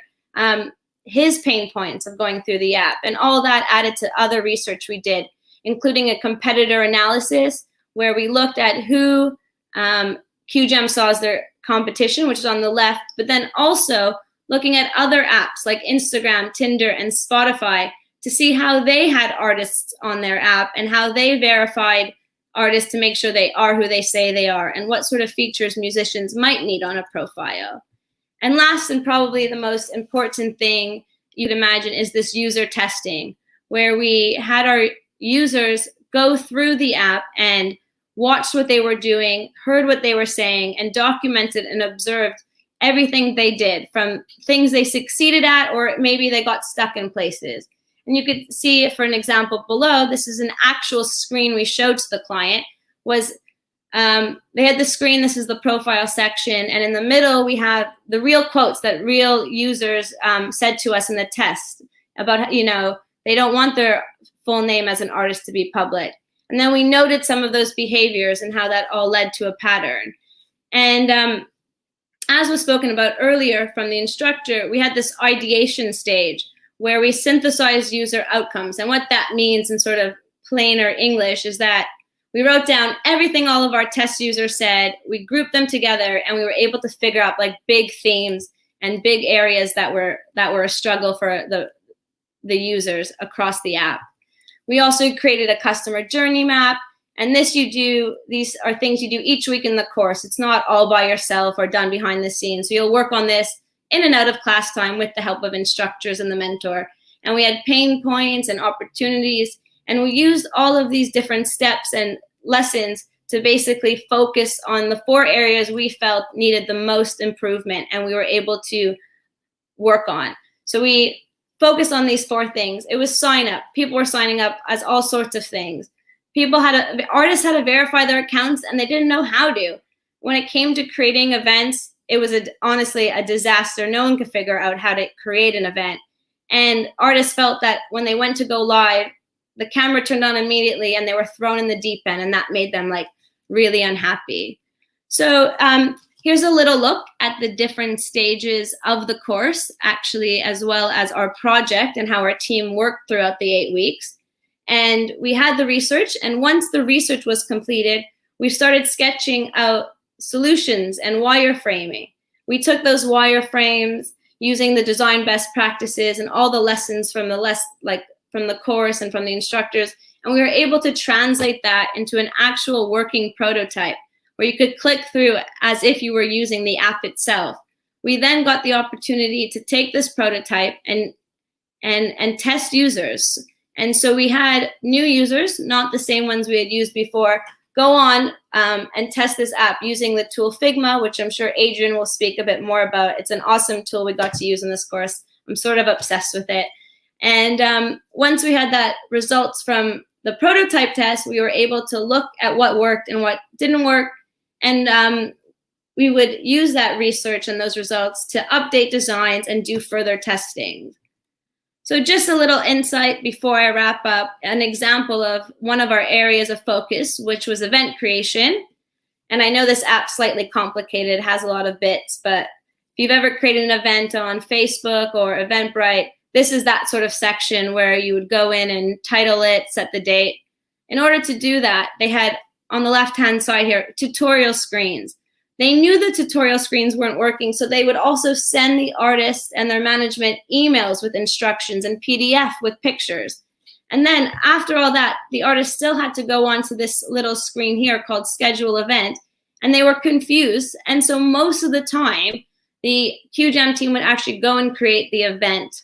[SPEAKER 3] his pain points of going through the app. And all that added to other research we did, including a competitor analysis where we looked at who CueJam saw as their competition, which is on the left, but then also looking at other apps like Instagram, Tinder, and Spotify to see how they had artists on their app and how they verified artists to make sure they are who they say they are, and what sort of features musicians might need on a profile. And last, and probably the most important thing you'd imagine, is this user testing, where we had our users go through the app and watched what they were doing, heard what they were saying, and documented and observed everything they did, from things they succeeded at, or maybe they got stuck in places. And you could see, for an example below, this is an actual screen we showed to the client. Was they had the screen, this is the profile section, and in the middle we have the real quotes that real users said to us in the test about, you know, they don't want their full name as an artist to be public. And then we noted some of those behaviors and how that all led to a pattern. And as was spoken about earlier from the instructor, we had this ideation stage where we synthesized user outcomes. And what that means in sort of plainer English is that we wrote down everything all of our test users said, we grouped them together, and we were able to figure out like big themes and big areas that were a struggle for the users across the app. We also created a customer journey map, and these are things you do each week in the course. It's not all by yourself or done behind the scenes. So you'll work on this in and out of class time with the help of instructors and the mentor. And we had pain points and opportunities, and we used all of these different steps and lessons to basically focus on the 4 areas we felt needed the most improvement and we were able to work on. So we focused on these 4 things. It was sign up. People were signing up as all sorts of things. Artists had to verify their accounts, and they didn't know how to. When it came to creating events, it was honestly a disaster. No one could figure out how to create an event. And artists felt that when they went to go live, the camera turned on immediately and they were thrown in the deep end, and that made them like really unhappy. So here's a little look at the different stages of the course, actually, as well as our project and how our team worked throughout the 8 weeks. And we had the research, and once the research was completed, we started sketching out solutions and wireframing. We took those wireframes using the design best practices and all the lessons from from the course and from the instructors, and we were able to translate that into an actual working prototype where you could click through as if you were using the app itself. We then got the opportunity to take this prototype and test users. And so we had new users, not the same ones we had used before, go on and test this app using the tool Figma, which I'm sure Adrian will speak a bit more about. It's an awesome tool we got to use in this course. I'm sort of obsessed with it. And once we had that results from the prototype test, we were able to look at what worked and what didn't work. And we would use that research and those results to update designs and do further testing. So just a little insight before I wrap up, an example of one of our areas of focus, which was event creation. And I know this app's slightly complicated, it has a lot of bits, but if you've ever created an event on Facebook or Eventbrite, this is that sort of section where you would go in and title it, set the date. In order to do that, they had on the left-hand side here, tutorial screens. They knew the tutorial screens weren't working, so they would also send the artists and their management emails with instructions and PDF with pictures. And then after all that, the artist still had to go onto this little screen here called Schedule Event, and they were confused. And so most of the time, the CueJam team would actually go and create the event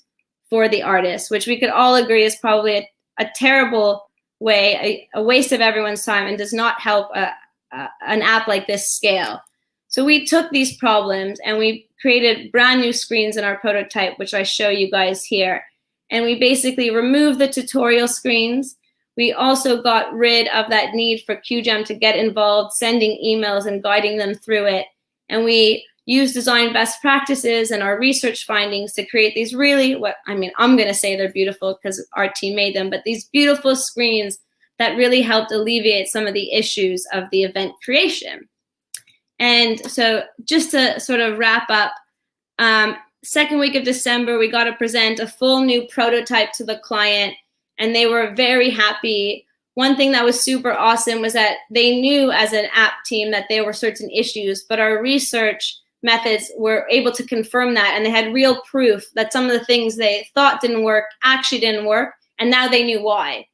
[SPEAKER 3] for the artist, which we could all agree is probably a terrible way, a waste of everyone's time, and does not help an app like this scale. So we took these problems and we created brand new screens in our prototype, which I show you guys here. And we basically removed the tutorial screens. We also got rid of that need for CueJam to get involved, sending emails and guiding them through it. And we used design best practices and our research findings to create these really, I'm going to say they're beautiful because our team made them, but these beautiful screens that really helped alleviate some of the issues of the event creation. And so just to sort of wrap up, second week of December, we got to present a full new prototype to the client, and they were very happy. One thing that was super awesome was that they knew as an app team that there were certain issues, but our research methods were able to confirm that, and they had real proof that some of the things they thought didn't work actually didn't work, And now they knew why.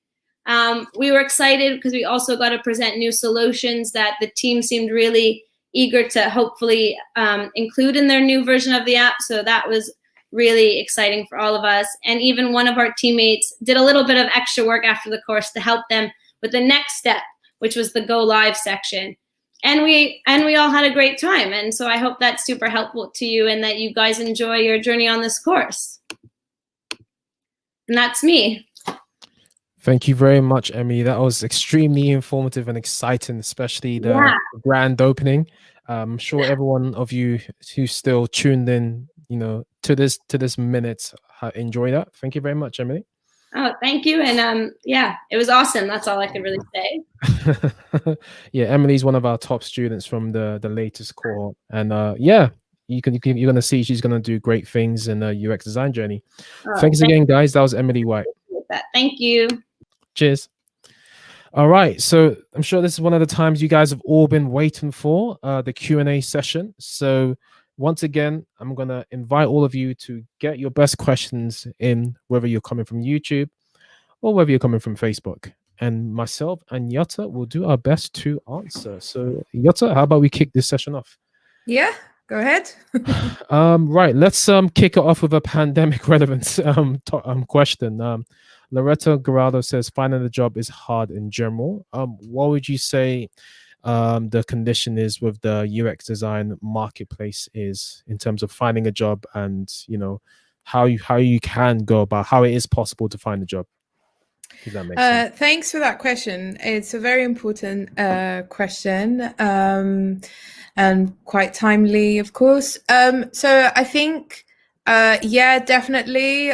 [SPEAKER 3] We were excited because we also got to present new solutions that the team seemed really eager to hopefully include in their new version of the app. So that was really exciting for all of us. And even one of our teammates did a little bit of extra work after the course to help them with the next step, which was the go live section. And we all had a great time. And so I hope that's super helpful to you and that you guys enjoy your journey on this course. And that's me.
[SPEAKER 1] Thank you very much, Emily. That was extremely informative and exciting, especially the grand opening. I'm sure everyone of you who's still tuned in, to this minute, enjoy that. Thank you very much, Emily.
[SPEAKER 3] Oh, thank you. And yeah, it was awesome. That's all I could really say.
[SPEAKER 1] Yeah, Emily's one of our top students from the latest cohort, and yeah, you're gonna see she's gonna do great things in the UX design journey. Thanks again, guys. That was Emily White.
[SPEAKER 3] Thank you.
[SPEAKER 1] Cheers. All right, so I'm sure this is one of the times you guys have all been waiting for, the Q&A session. So once again, I'm going to invite all of you to get your best questions in, whether you're coming from YouTube or whether you're coming from Facebook. And myself and Jutta will do our best to answer. So Jutta, how about we kick this session off?
[SPEAKER 2] Yeah, go ahead.
[SPEAKER 1] Right, let's kick it off with a pandemic relevance question. Loretta Garado says finding a job is hard in general. What would you say the condition is with the UX design marketplace is in terms of finding a job, and how you can go about how it is possible to find a job? If that makes sense.
[SPEAKER 2] Thanks for that question. It's a very important question, and quite timely, of course. So I think, yeah, definitely.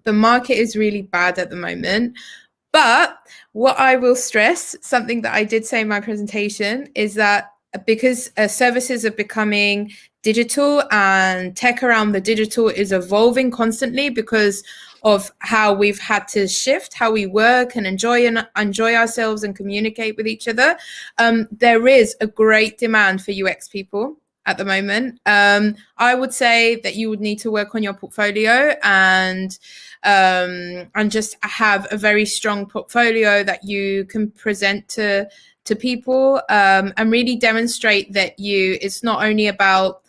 [SPEAKER 2] The market is really bad at the moment. But what I will stress, something that I did say in my presentation, is that because services are becoming digital and tech around the digital is evolving constantly because of how we've had to shift how we work and enjoy ourselves and communicate with each other, there is a great demand for UX people at the moment. I would say that you would need to work on your portfolio and just have a very strong portfolio that you can present to people, and really demonstrate that it's not only about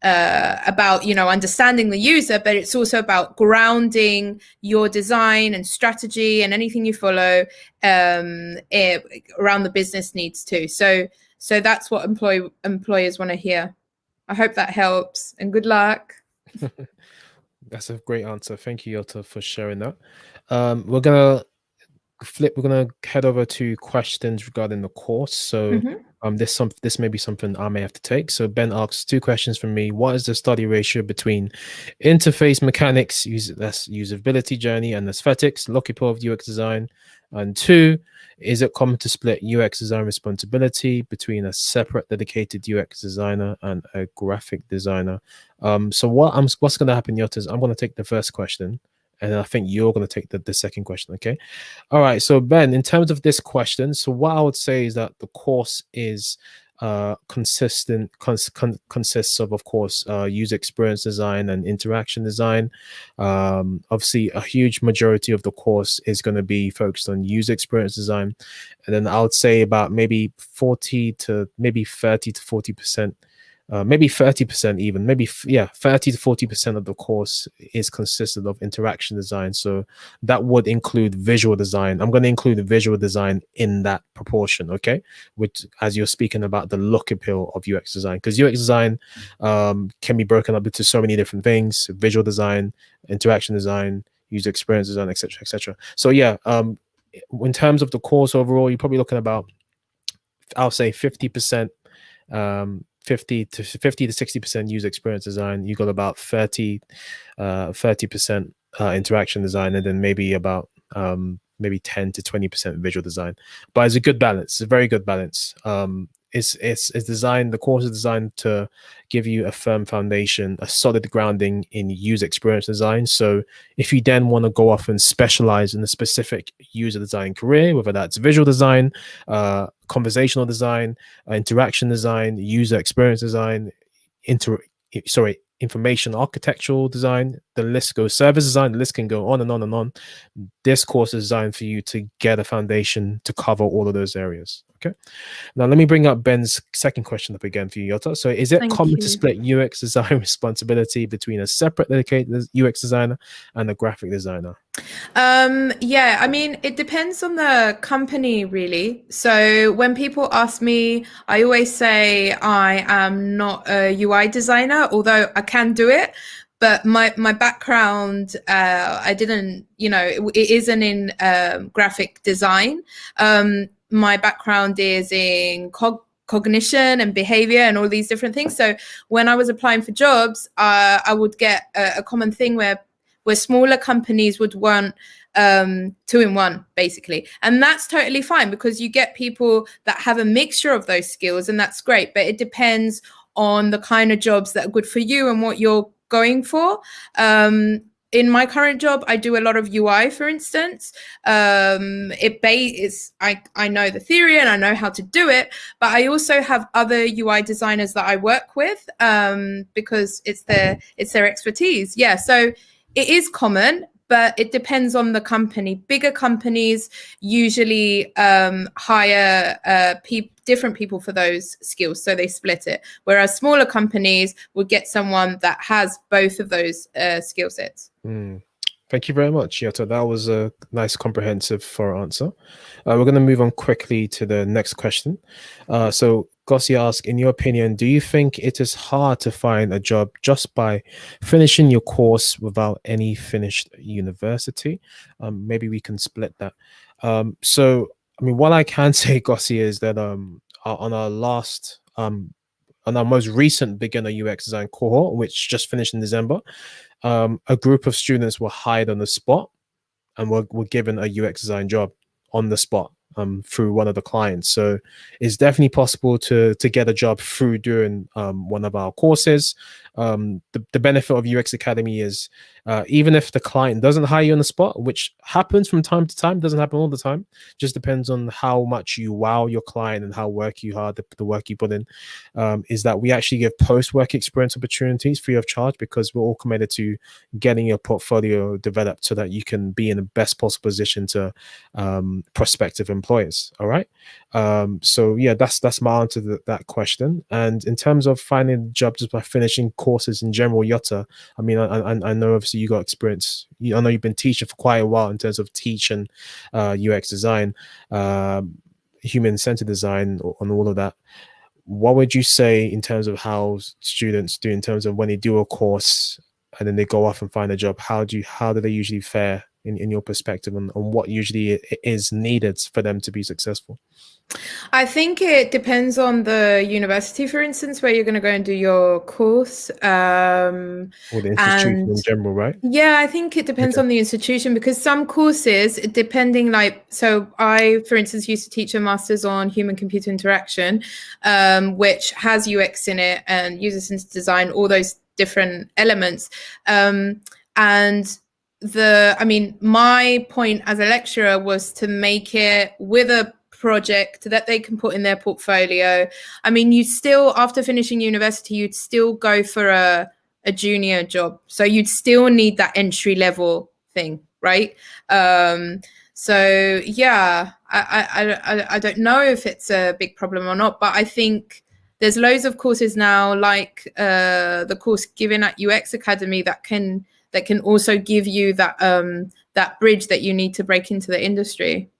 [SPEAKER 2] understanding the user, but it's also about grounding your design and strategy and anything you follow around the business needs too. So that's what employers want to hear. I hope that helps, and good luck.
[SPEAKER 1] That's a great answer. Thank you, Jutta, for sharing that. We're gonna head over to questions regarding the course. So this may be something I may have to take. So Ben asks 2 questions from me. What is the study ratio between interface mechanics, that's usability journey, and aesthetics, look of UX design? And 2, is it common to split UX design responsibility between a separate dedicated UX designer and a graphic designer? So what's going to happen, Jutta, is I'm going to take the first question, and I think you're going to take the second question, okay? All right, so Ben, in terms of this question, so what I would say is that the course is consists of course, user experience design and interaction design. Obviously, a huge majority of the course is going to be focused on user experience design, and then I would say about maybe 30 to 40%. Maybe 30% even, 30 to 40% of the course is consisted of interaction design. So that would include visual design. I'm going to include the visual design in that proportion, okay? Which, as you're speaking about the look appeal of UX design, because UX design can be broken up into so many different things: visual design, interaction design, user experience design, etc., etc. So yeah, in terms of the course overall, you're probably looking about, I'll say 50%. 50 to 60% user experience design. You got about 30% interaction design, and then maybe about maybe 10 to 20% visual design. But it's a good balance. It's a very good balance. It's designed, the course is designed to give you a firm foundation, a solid grounding in user experience design. So if you then want to go off and specialize in a specific user design career, whether that's visual design, conversational design, interaction design, user experience design, information architectural design, the list goes, service design, the list can go on and on and on. This course is designed for you to get a foundation to cover all of those areas. Okay. Now let me bring up Ben's second question up again for you, Yota. So is it common to split UX design responsibility between a separate dedicated UX designer and a graphic designer?
[SPEAKER 2] Yeah, I mean, it depends on the company, really. So when people ask me, I always say I am not a UI designer, although I can do it. But my background, I didn't, it isn't in graphic design. My background is in cognition and behavior and all these different things. So when I was applying for jobs, I would get a common thing where smaller companies would want 2-in-1 basically, and that's totally fine because you get people that have a mixture of those skills, and that's great. But it depends on the kind of jobs that are good for you and what you're going for. In my current job, I do a lot of UI, for instance. I know the theory and I know how to do it, but I also have other UI designers that I work with because it's their expertise. Yeah, so it is common, but it depends on the company. Bigger companies usually hire different people for those skills, so they split it. Whereas smaller companies would get someone that has both of those skill sets.
[SPEAKER 1] Thank you very much, Yota. That was a nice, comprehensive, thorough answer. We're going to move on quickly to the next question. So Gossi asks, in your opinion, do you think it is hard to find a job just by finishing your course without any finished university? Maybe we can split that. So, I mean, what I can say, Gossi, is that on our most recent beginner UX design cohort, which just finished in December, a group of students were hired on the spot and were given a UX design job on the spot through one of the clients. So it's definitely possible to get a job through doing one of our courses. The benefit of UX Academy is even if the client doesn't hire you on the spot, which happens from time to time, doesn't happen all the time, just depends on how much you wow your client and how work you hard, the work you put in, is that we actually give post-work experience opportunities free of charge because we're all committed to getting your portfolio developed so that you can be in the best possible position to prospective employers. All right. So yeah, that's my answer to that question. And in terms of finding a job just by finishing courses in general, Yota, I mean, I know obviously you got experience. I know you've been teaching for quite a while in terms of teaching UX design, human-centered design, and all of that. What would you say in terms of how students do in terms of when they do a course and then they go off and find a job? How do they usually fare in your perspective on what usually is needed for them to be successful?
[SPEAKER 2] I think it depends on the university, for instance, where you're going to go and do your course.
[SPEAKER 1] Or the institution in general, right?
[SPEAKER 2] Yeah, I think it depends on the institution because some courses, depending, so I, for instance, used to teach a master's on human-computer interaction, which has UX in it and user-centered design, all those different elements. My point as a lecturer was to make it with a project that they can put in their portfolio. I mean, you still, after finishing university, you'd still go for a junior job. So you'd still need that entry level thing, right? So yeah, I don't know if it's a big problem or not, but I think there's loads of courses now, like the course given at UX Academy that can also give you that bridge that you need to break into the industry.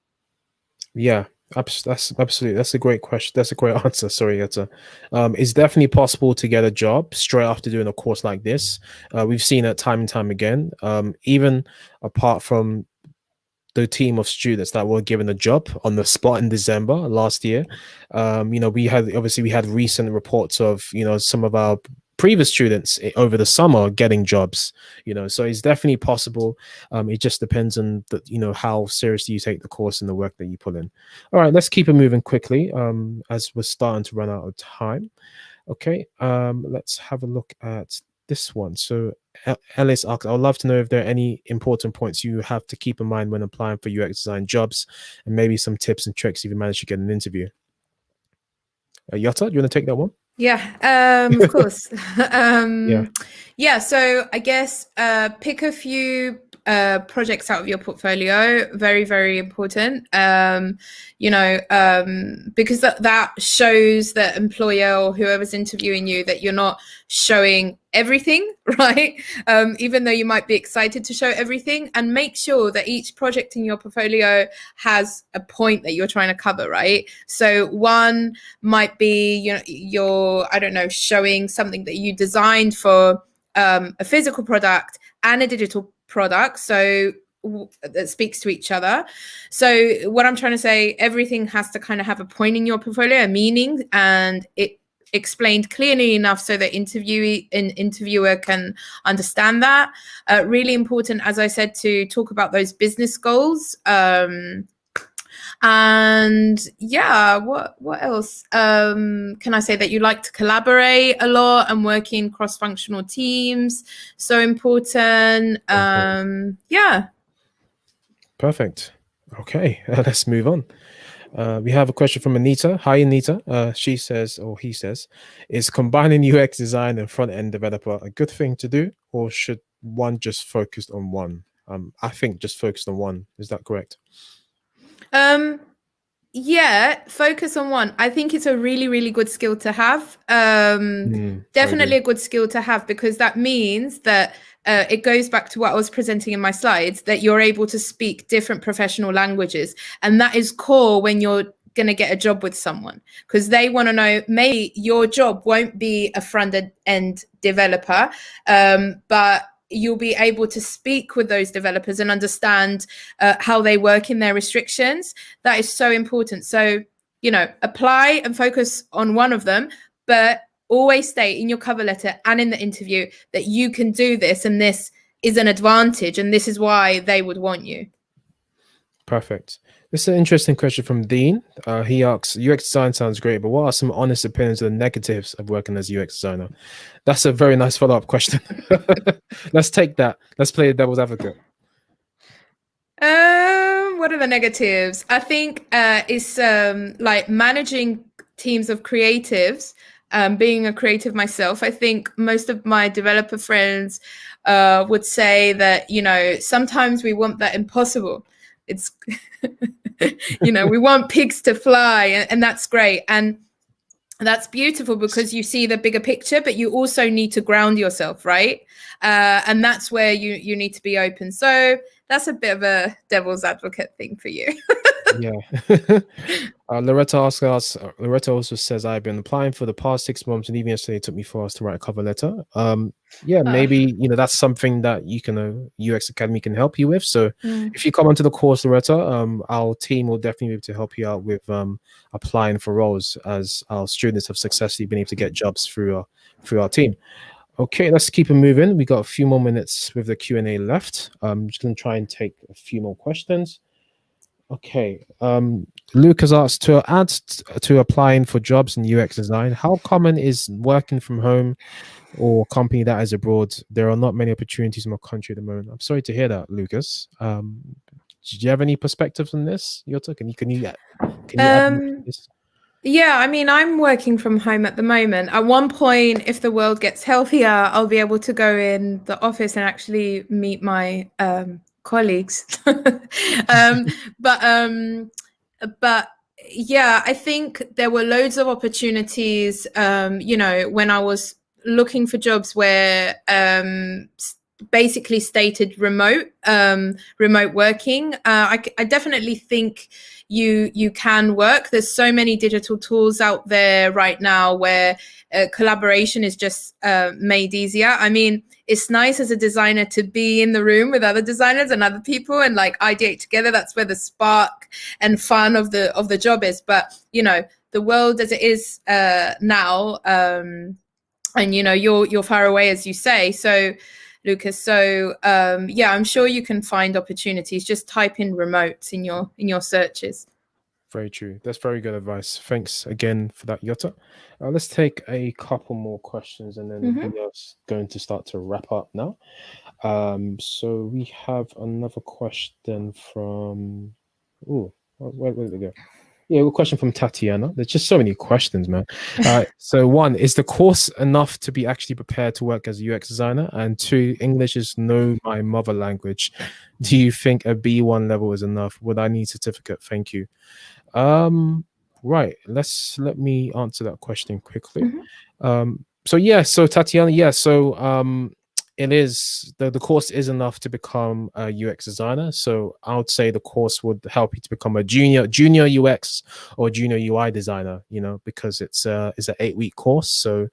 [SPEAKER 1] Yeah, that's absolutely, that's a great question. That's a great answer. Sorry, Yetta. It's definitely possible to get a job straight after doing a course like this. We've seen it time and time again. Even apart from the team of students that were given a job on the spot in December last year, we had recent reports of some of our previous students over the summer getting jobs, so it's definitely possible. It just depends on how seriously you take the course and the work that you put in. All right, let's keep it moving quickly as we're starting to run out of time. Okay, let's have a look at this one. So Ellis asks, I would love to know if there are any important points you have to keep in mind when applying for UX design jobs, and maybe some tips and tricks if you manage to get an interview. Yota, do you want to take that one?
[SPEAKER 2] Yeah, of course.
[SPEAKER 1] Yeah.
[SPEAKER 2] Yeah, so I guess pick a few projects out of your portfolio. Very, very important. Because that shows the employer or whoever's interviewing you that you're not showing everything, right? Even though you might be excited to show everything, and make sure that each project in your portfolio has a point that you're trying to cover, right? So one might be, you're, I don't know, showing something that you designed for a physical product and a digital product, so that speaks to each other. So what I'm trying to say, everything has to kind of have a point in your portfolio, a meaning, and it explained clearly enough so that interviewer can understand that. Really important, as I said, to talk about those business goals. And yeah, what else can I say? That you like to collaborate a lot and work in cross-functional teams, so important. Yeah.
[SPEAKER 1] Perfect. Okay, let's move on. We have a question from Anita. Hi, Anita. She says, or he says, is combining UX design and front end developer a good thing to do, or should one just focus on one? I think just focus on one. Is that correct?
[SPEAKER 2] Yeah, focus on one. I think it's a really, really good skill to have. Definitely a good skill to have, because that means that it goes back to what I was presenting in my slides, that you're able to speak different professional languages. And that is core when you're going to get a job with someone, because they want to know, maybe your job won't be a front end developer, but you'll be able to speak with those developers and understand how they work in their restrictions. That is so important. So, apply and focus on one of them, but always state in your cover letter and in the interview that you can do this, and this is an advantage, and this is why they would want you.
[SPEAKER 1] Perfect. This is an interesting question from Dean. He asks, UX design sounds great, but what are some honest opinions of the negatives of working as UX designer? That's a very nice follow-up question. Let's take that. Let's play the devil's advocate.
[SPEAKER 2] What are the negatives? I think it's like managing teams of creatives. Being a creative myself, I think most of my developer friends would say that, sometimes we want that impossible. It's, we want pigs to fly, and that's great. And that's beautiful because you see the bigger picture, but you also need to ground yourself, right? And that's where you need to be open. So that's a bit of a devil's advocate thing for you.
[SPEAKER 1] Yeah. Loretta asks us, Loretta also says, I've been applying for the past 6 months, and even yesterday it took me 4 hours to write a cover letter. Yeah, maybe that's something that you can UX Academy can help you with. So if you come onto the course, Loretta, our team will definitely be able to help you out with applying for roles, as our students have successfully been able to get jobs through our team. Okay, let's keep it moving. We got a few more minutes with the Q&A left. I'm just going to try and take a few more questions. Okay, Luke has asked, to add to applying for jobs in UX design, how common is working from home or company that is abroad? There are not many opportunities in my country at the moment. I'm sorry to hear that, Lucas. Do you have any perspectives on this, Jutta? Can you add this?
[SPEAKER 2] Yeah, I mean, I'm working from home at the moment. At one point, if the world gets healthier, I'll be able to go in the office and actually meet my colleagues. But yeah, I think there were loads of opportunities, when I was looking for jobs where basically stated remote working. I definitely think you can work. There's so many digital tools out there right now where collaboration is just made easier. I mean, it's nice as a designer to be in the room with other designers and other people and like ideate together. That's where the spark and fun of the job is. But the world as it is now, and you're far away, as you say, so Lucas. So yeah, I'm sure you can find opportunities. Just type in remote in your searches.
[SPEAKER 1] Very true. That's very good advice. Thanks again for that, Jutta. Let's take a couple more questions, and then we are going to start to wrap up now. So we have another question from. Oh, where did it go? Yeah, a question from Tatiana. There's just so many questions, man. So one, is the course enough to be actually prepared to work as a UX designer? And two, English is no my mother language. Do you think a B1 level is enough? Would I need certificate? Thank you. Right. Let me answer that question quickly. So Tatiana, it is the course is enough to become a UX designer. So I would say the course would help you to become a junior UX or junior UI designer, because it's an 8-week course. So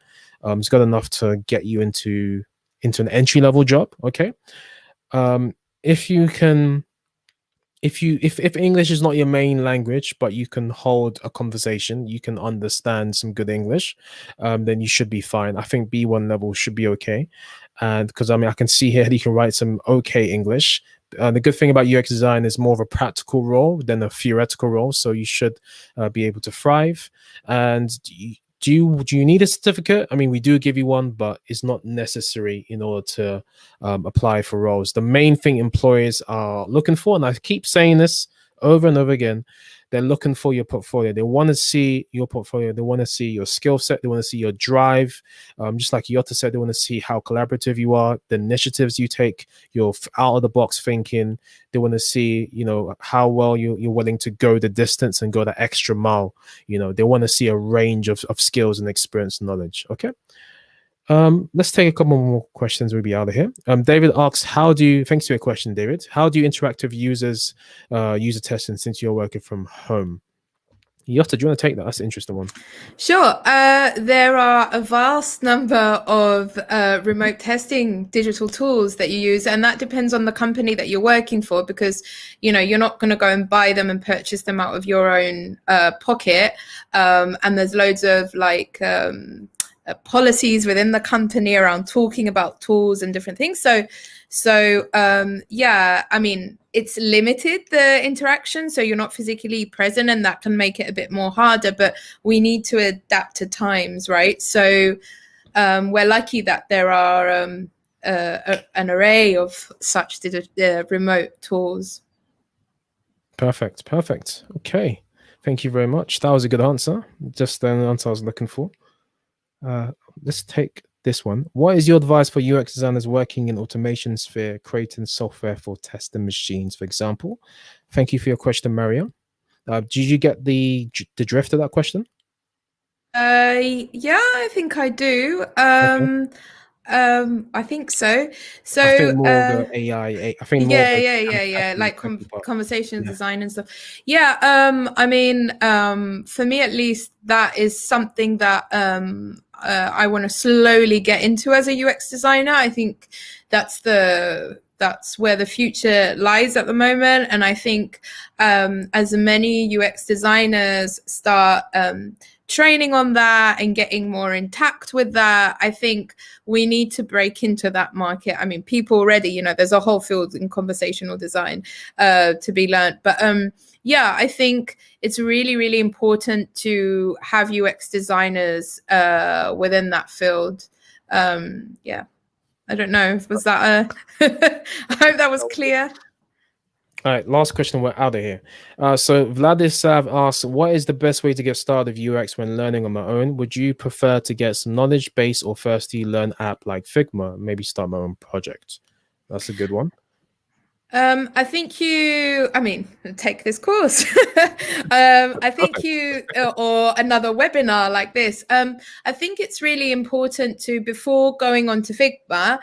[SPEAKER 1] it's got enough to get you into an entry-level job. Okay. If you can, if English is not your main language, but you can hold a conversation, you can understand some good English, then you should be fine. I think B1 level should be okay. And because I can see here that you can write some okay English. The good thing about UX design is more of a practical role than a theoretical role. So you should be able to thrive. And do you need a certificate? We do give you one, but it's not necessary in order to apply for roles. The main thing employers are looking for, and I keep saying this over and over again, they're looking for your portfolio. They want to see your portfolio. They want to see your skill set. They want to see your drive. Just like Jota said, they want to see how collaborative you are, the initiatives you take, your out of the box thinking. They want to see, how well you're willing to go the distance and go the extra mile. They want to see a range of skills and experience and knowledge. Okay. Let's take a couple more questions. We'll be out of here. David asks, thanks for your question, David. How do you interact with users, user testing since you're working from home? Jota, do you want to take that? That's an interesting one.
[SPEAKER 2] Sure. There are a vast number of remote testing digital tools that you use, and that depends on the company that you're working for, because you're not going to go and buy them and purchase them out of your own pocket. And there's loads of policies within the company around talking about tools and different things. So it's limited, the interaction, so you're not physically present, and that can make it a bit more harder, but we need to adapt to times, right? So we're lucky that there are an array of such remote tools.
[SPEAKER 1] Perfect. Okay, thank you very much. That was a good answer. Just the answer I was looking for. Let's take this one. What is your advice for UX designers working in automation sphere, creating software for testing machines, for example? Thank you for your question, Maria. Did you get the drift of that question?
[SPEAKER 2] Yeah, I think I do. Okay. I think so. So
[SPEAKER 1] I think more the AI. I think more.
[SPEAKER 2] Yeah. Like conversation design and stuff. Yeah. For me at least, that is something that I want to slowly get into as a UX designer. I think that's where the future lies at the moment. And I think as many UX designers start training on that and getting more intact with that, I think we need to break into that market. People already, there's a whole field in conversational design to be learned. But I think it's really, really important to have UX designers within that field. I don't know. Was that I hope that was clear.
[SPEAKER 1] All right, last question. We're out of here. So Vladislav asks, what is the best way to get started with UX when learning on my own? Would you prefer to get some knowledge base or firstly learn app like Figma? Maybe start my own project. That's a good one.
[SPEAKER 2] I think take this course. I think or another webinar like this. I think it's really important to, before going on to Figma,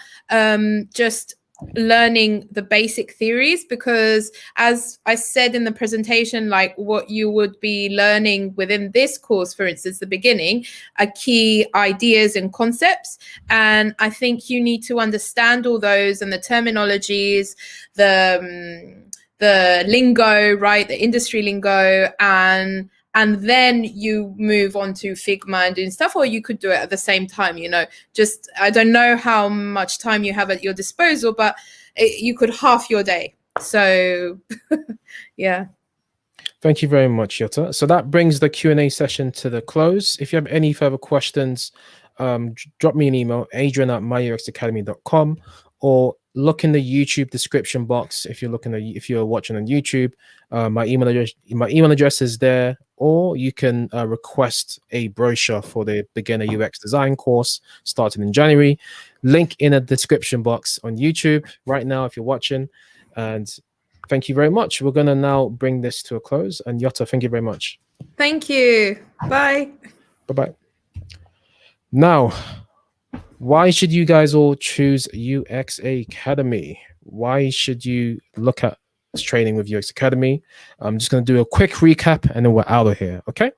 [SPEAKER 2] just learning the basic theories, because as I said in the presentation, like what you would be learning within this course, for instance, the beginning, are key ideas and concepts. And I think you need to understand all those and the terminologies, the lingo, right? The industry lingo, and then you move on to Figma and doing stuff, or you could do it at the same time, just, I don't know how much time you have at your disposal, but you could half your day. So, yeah.
[SPEAKER 1] Thank you very much, Jota. So that brings the Q&A session to the close. If you have any further questions, drop me an email, adrian@myuxacademy.com, or look in the YouTube description box if you're watching on YouTube. My email address is there. or you can request a brochure for the beginner UX design course starting in January. Link in the description box on YouTube right now if you're watching. And thank you very much. We're going to now bring this to a close. And Yotta, thank you very much.
[SPEAKER 2] Thank you. Bye.
[SPEAKER 1] Bye-bye. Now, why should you guys all choose UX Academy? Why should you look at training with UX Academy? I'm just going to do a quick recap and then we're out of here, okay?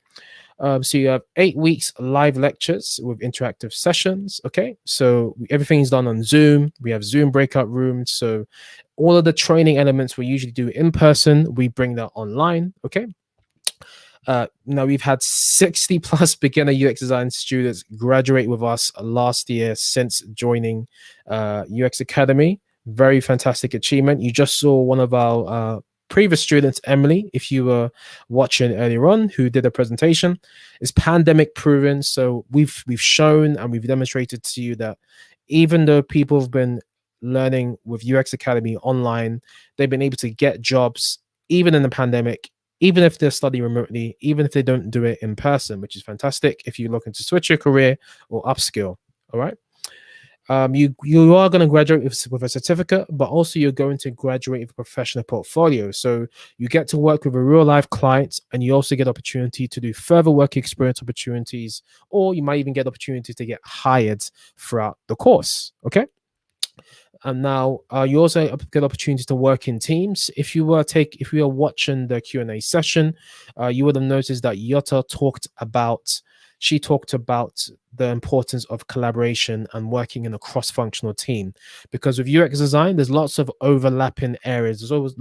[SPEAKER 1] So you have 8 weeks live lectures with interactive sessions, okay? So everything's done on Zoom. We have Zoom breakout rooms. So all of the training elements we usually do in person, we bring that online, okay? Now we've had 60 plus beginner UX design students graduate with us last year since joining UX Academy. Very fantastic achievement. You just saw one of our previous students, Emily, if you were watching earlier on, who did a presentation. It's pandemic proven. So we've shown and we've demonstrated to you that even though people have been learning with UX Academy online, they've been able to get jobs even in the pandemic, even if they're studying remotely, even if they don't do it in person, which is fantastic if you're looking to switch your career or upskill. All right. You are going to graduate with a certificate, but also you're going to graduate with a professional portfolio. So you get to work with a real life client, and you also get opportunity to do further work experience opportunities, or you might even get opportunities to get hired throughout the course. Okay. And now you also get opportunities to work in teams. If you were watching the Q&A session, you would have noticed that Yotta talked about the importance of collaboration and working in a cross-functional team. Because with UX design, there's lots of overlapping areas. There's always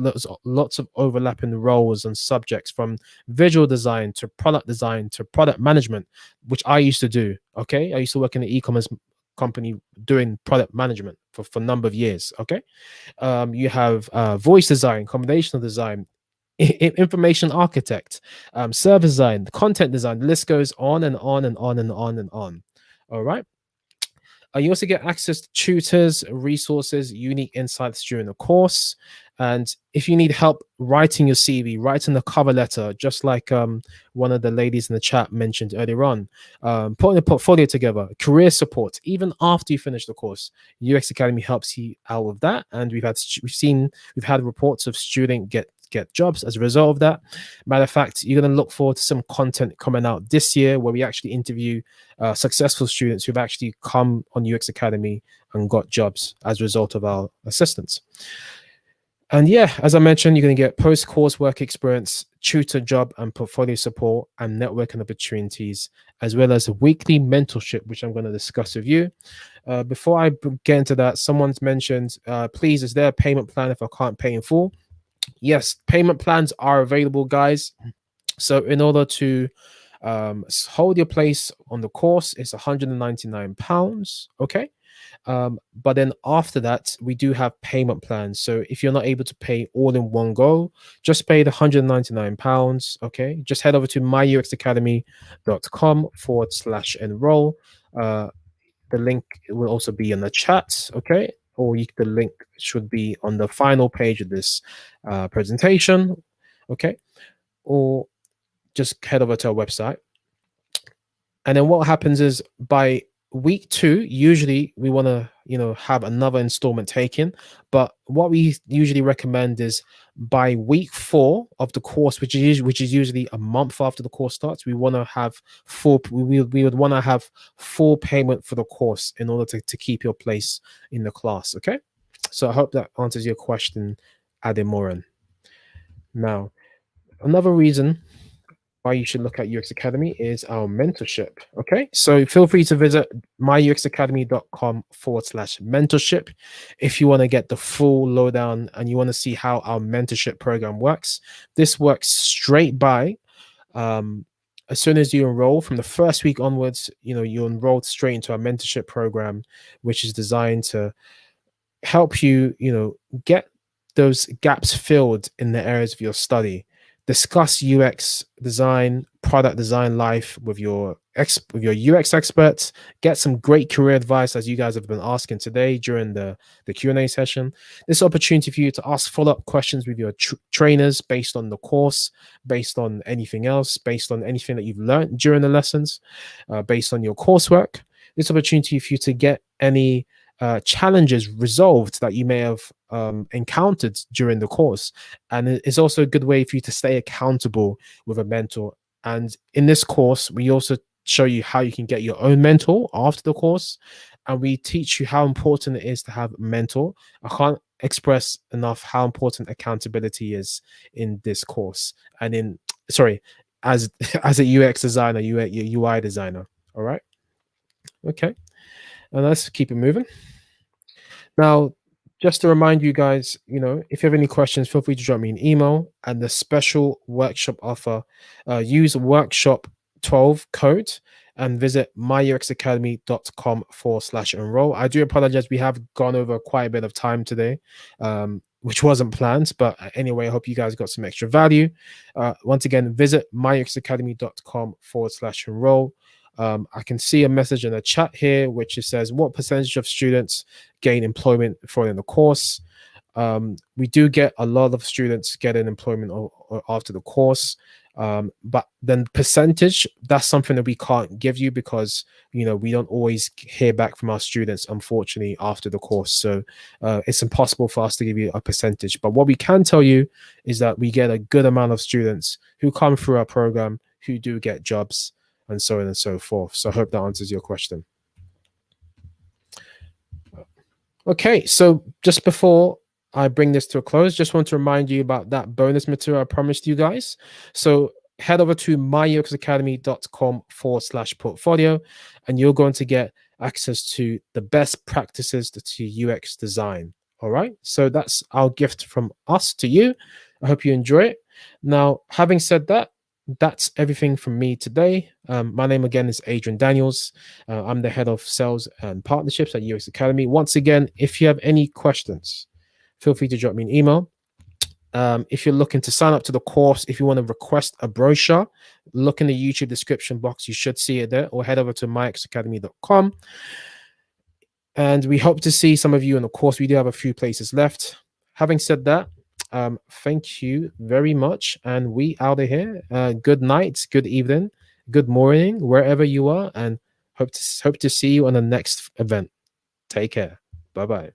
[SPEAKER 1] lots of overlapping roles and subjects, from visual design to product design to product management, which I used to do. Okay, I used to work in the e-commerce company doing product management for a number of years. Okay, you have voice design, combinational design, information architect, service design, content design. The list goes on and on and on and on and on. All right. You also get access to tutors, resources, unique insights during the course. And if you need help writing your CV, writing the cover letter, just like one of the ladies in the chat mentioned earlier on, putting a portfolio together, career support, even after you finish the course, UX Academy helps you out with that. And we've had reports of students get jobs as a result of that. Matter of fact, you're going to look forward to some content coming out this year where we actually interview successful students who've actually come on UX Academy and got jobs as a result of our assistance. And yeah, as I mentioned, you're going to get post-course work experience, tutor job and portfolio support, and networking opportunities, as well as a weekly mentorship, which I'm going to discuss with you. Before I get into that, someone's mentioned, please, is there a payment plan if I can't pay in full? Yes, payment plans are available, guys. So in order to hold your place on the course, it's £199. Okay. But then after that, we do have payment plans. So if you're not able to pay all in one go, just pay the £199. Okay. Just head over to myuxacademy.com/enroll. The link will also be in the chat. Okay. Or the link should be on the final page of this presentation. Okay. Or just head over to our website. And then what happens is by week 2, usually we want to have another installment taken, but what we usually recommend is by week 4 of the course, which is usually a month after the course starts, we would want to have full payment for the course in order to keep your place in the class. Okay, so I hope that answers your question, Ademoran. Now, another reason why you should look at UX Academy is our mentorship. Okay, so feel free to visit myuxacademy.com/mentorship if you want to get the full lowdown and you want to see how our mentorship program works. This works straight by as soon as you enroll. From the first week onwards, you're enrolled straight into our mentorship program, which is designed to help you get those gaps filled in the areas of your study, discuss UX design, product design life with your UX experts, get some great career advice as you guys have been asking today during the Q&A session. This opportunity for you to ask follow-up questions with your trainers based on the course, based on anything else, based on anything that you've learned during the lessons, based on your coursework. This opportunity for you to get any challenges resolved that you may have encountered during the course. And it's also a good way for you to stay accountable with a mentor. And in this course, we also show you how you can get your own mentor after the course. And we teach you how important it is to have a mentor. I can't express enough how important accountability is in this course. And as a UX designer, UI designer. All right. Okay. And let's keep it moving. Now, just to remind you guys, if you have any questions, feel free to drop me an email. And the special workshop offer, use workshop 12 code and visit myuxacademy.com/enroll. I do apologize. We have gone over quite a bit of time today, which wasn't planned. But anyway, I hope you guys got some extra value. Once again, visit myuxacademy.com/enroll. I can see a message in the chat here, which says, what percentage of students gain employment following the course? We do get a lot of students getting employment after the course. But then percentage, that's something that we can't give you because, we don't always hear back from our students, unfortunately, after the course. So it's impossible for us to give you a percentage. But what we can tell you is that we get a good amount of students who come through our program who do get jobs, and so on and so forth. So I hope that answers your question. Okay, so just before I bring this to a close, just want to remind you about that bonus material I promised you guys. So head over to myuxacademy.com/portfolio, and you're going to get access to the best practices to UX design. All right, so that's our gift from us to you. I hope you enjoy it. Now, having said that, that's everything from me today. My name again is Adrian Daniels. I'm the head of sales and partnerships at UX Academy. Once again, if you have any questions, feel free to drop me an email. If you're looking to sign up to the course, if you want to request a brochure, look in the YouTube description box. You should see it there, or head over to myuxacademy.com. And we hope to see some of you in the course. We do have a few places left. Having said that, thank you very much, and we out of here. Good night, good evening, good morning, wherever you are, and hope to see you on the next event. Take care. Bye-bye.